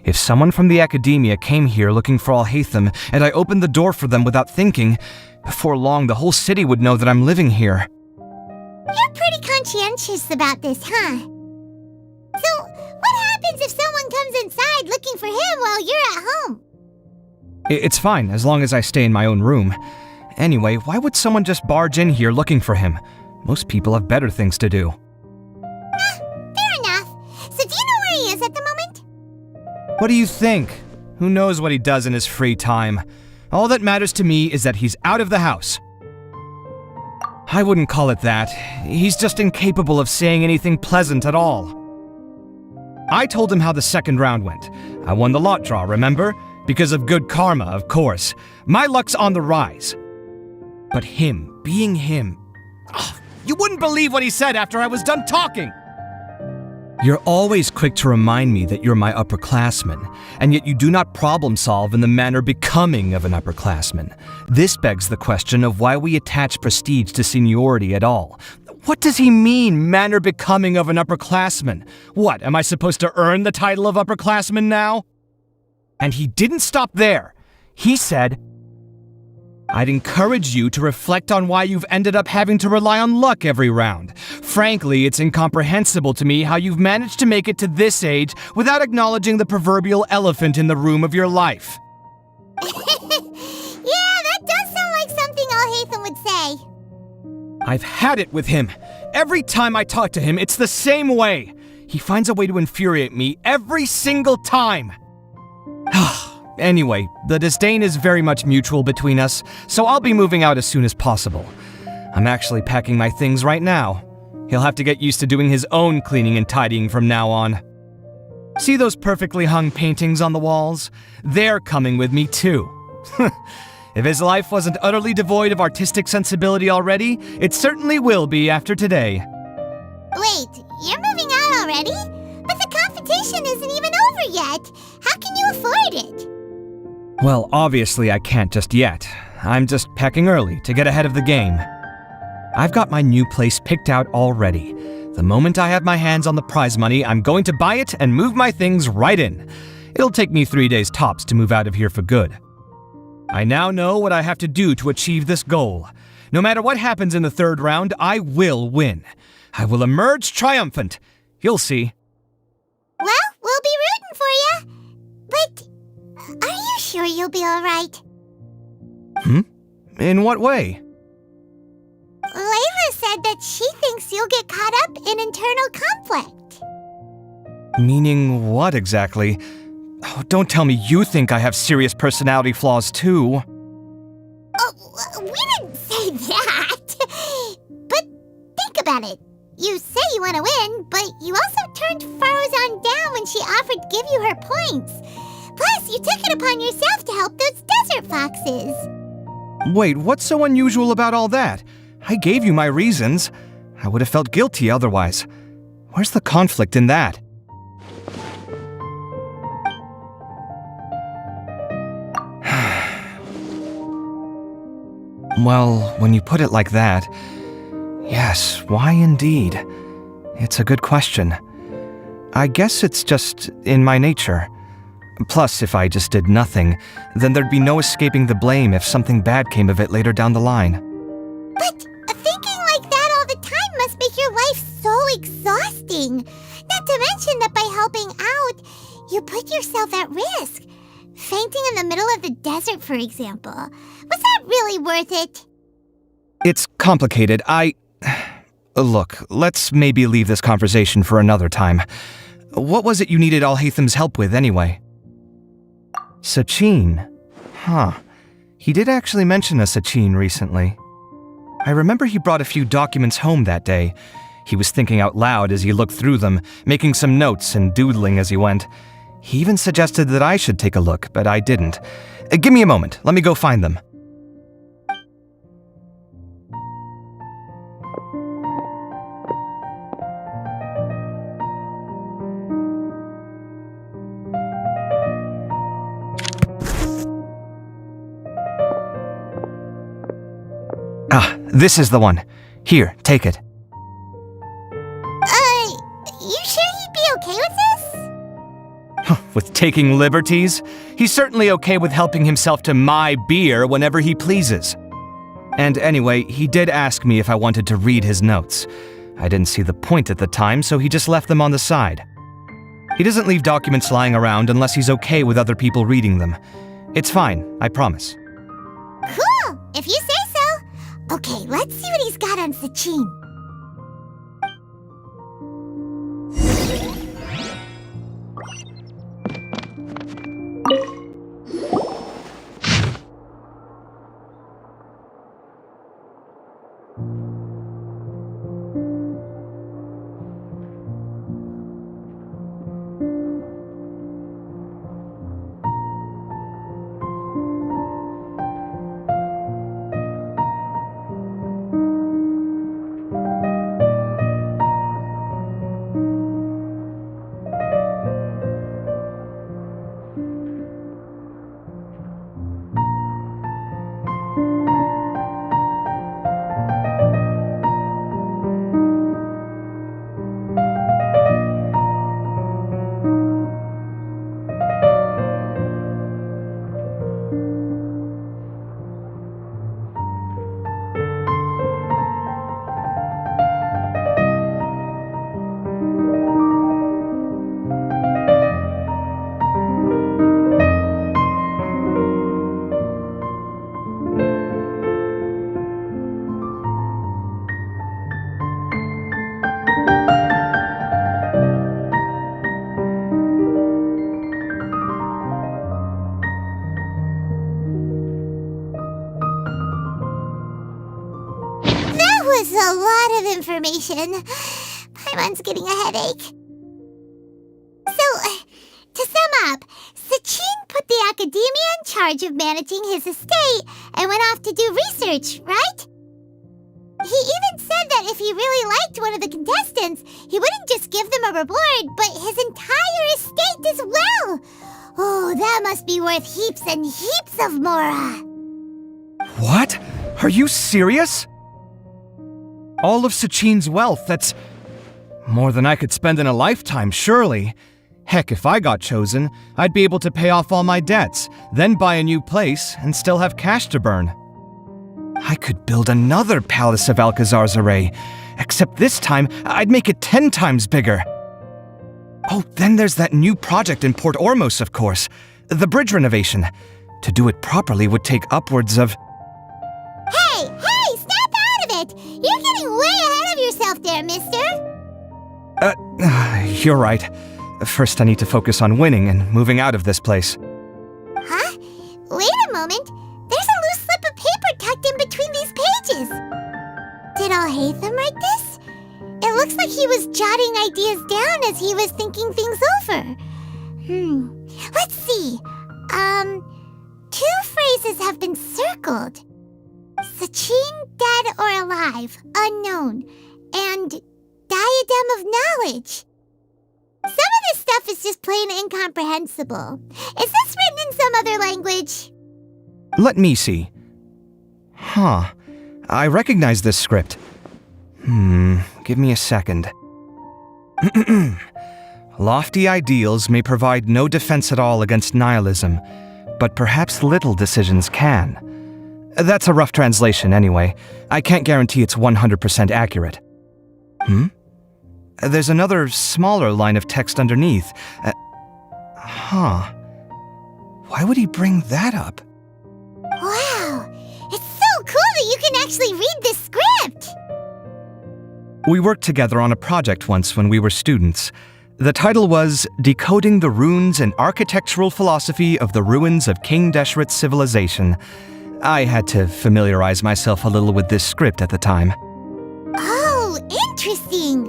If someone from the academia came here looking for Alhaitham, and I opened the door for them without thinking, before long the whole city would know that I'm living here.
You're pretty conscientious about this, huh? So, what happens if someone comes inside looking for him while you're at home?
It's fine, as long as I stay in my own room. Anyway, why would someone just barge in here looking for him? Most people have better things to do.
Fair enough. So do you know where he is at the moment?
What do you think? Who knows what he does in his free time? All that matters to me is that he's out of the house. I wouldn't call it that. He's just incapable of saying anything pleasant at all. I told him how the second round went. I won the lot draw, remember? Because of good karma, of course. My luck's on the rise. But him, being him... you wouldn't believe what he said after I was done talking! You're always quick to remind me that you're my upperclassman, and yet you do not problem solve in the manner becoming of an upperclassman. This begs the question of why we attach prestige to seniority at all. What does he mean, manner becoming of an upperclassman? What, am I supposed to earn the title of upperclassman now? And he didn't stop there. He said, I'd encourage you to reflect on why you've ended up having to rely on luck every round. Frankly, it's incomprehensible to me how you've managed to make it to this age without acknowledging the proverbial elephant in the room of your life.
Yeah, that does sound like something Alhaitham would say.
I've had it with him. Every time I talk to him, it's the same way. He finds a way to infuriate me every single time. Anyway, the disdain is very much mutual between us, so I'll be moving out as soon as possible. I'm actually packing my things right now. He'll have to get used to doing his own cleaning and tidying from now on. See those perfectly hung paintings on the walls? They're coming with me too. If his life wasn't utterly devoid of artistic sensibility already, it certainly will be after today.
Wait, you're moving out already? But the competition isn't even over yet. How can you afford it?
Well, obviously I can't just yet. I'm just packing early to get ahead of the game. I've got my new place picked out already. The moment I have my hands on the prize money, I'm going to buy it and move my things right in. It'll take me 3 days tops to move out of here for good. I now know what I have to do to achieve this goal. No matter what happens in the third round, I will win. I will emerge triumphant. You'll see.
Well, we'll be rooting for you. But are you sure you'll be alright?
In what way?
Layla said that she thinks you'll get caught up in internal conflict.
Meaning what exactly? Oh, don't tell me you think I have serious personality flaws too.
Oh, we didn't say that. But think about it. You say you want to win, but you also turned Farozan down when she offered to give you her points. Plus, you took it upon yourself to help those desert foxes.
Wait, what's so unusual about all that? I gave you my reasons. I would have felt guilty otherwise. Where's the conflict in that? Well, when you put it like that, yes, why indeed? It's a good question. I guess it's just in my nature. Plus, if I just did nothing, then there'd be no escaping the blame if something bad came of it later down the line.
But thinking like that all the time must make your life so exhausting. Not to mention that by helping out, you put yourself at risk. Fainting in the middle of the desert, for example. Was that really worth it?
It's complicated. Look, let's maybe leave this conversation for another time. What was it you needed Alhaitham's help with, anyway? Sachin. Huh. He did actually mention a Sachin recently. I remember he brought a few documents home that day. He was thinking out loud as he looked through them, making some notes and doodling as he went. He even suggested that I should take a look, but I didn't. Give me a moment. Let me go find them. Ah, this is the one. Here, take it.
You sure he'd be okay with this?
With taking liberties? He's certainly okay with helping himself to my beer whenever he pleases. And anyway, he did ask me if I wanted to read his notes. I didn't see the point at the time, so he just left them on the side. He doesn't leave documents lying around unless he's okay with other people reading them. It's fine, I promise.
Cool, if you say so. Okay, let's see what he's got on Sachin. Was a lot of information. Paimon's getting a headache. So, to sum up, Sachin put the academia in charge of managing his estate and went off to do research, right? He even said that if he really liked one of the contestants, he wouldn't just give them a reward, but his entire estate as well. Oh, that must be worth heaps and heaps of mora.
What? Are you serious? All of Sachin's wealth, that's more than I could spend in a lifetime, surely. Heck, if I got chosen, I'd be able to pay off all my debts, then buy a new place, and still have cash to burn. I could build another Palace of Alcazar's array, except this time, I'd make it 10 times bigger. Oh, then there's that new project in Port Ormos, of course. The bridge renovation. To do it properly would take upwards of...
Hey, snap out of it! You're getting way ahead of yourself there, mister!
You're right. First I need to focus on winning and moving out of this place.
Huh? Wait a moment. There's a loose slip of paper tucked in between these pages. Did Al-Haytham write this? It looks like he was jotting ideas down as he was thinking things over. Let's see. Two phrases have been circled. Sachin, dead or alive, unknown, and diadem of knowledge. Some of this stuff is just plain incomprehensible. Is this written in some other language?
Let me see. Huh. I recognize this script. Give me a second. Lofty ideals may provide no defense at all against nihilism, but perhaps little decisions can. That's a rough translation anyway. I can't guarantee it's 100% accurate. There's another smaller line of text underneath. Why would he bring that up?
Wow! It's so cool that you can actually read this script!
We worked together on a project once when we were students. The title was Decoding the Runes and Architectural Philosophy of the Ruins of King Deshret's Civilization. I had to familiarize myself a little with this script at the time.
Oh, interesting!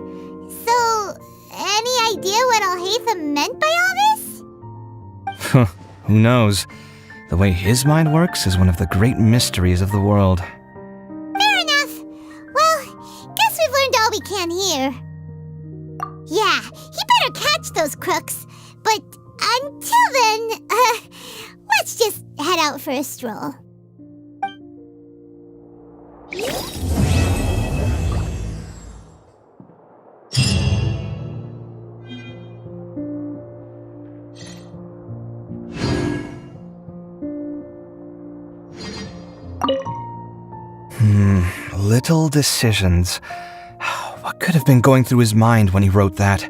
So, any idea what Al-Haytham meant by all this?
Who knows? The way his mind works is one of the great mysteries of the world.
Fair enough. Well, guess we've learned all we can here. Yeah, he better catch those crooks. But until then, let's just head out for a stroll.
Little decisions. What could have been going through his mind when he wrote that?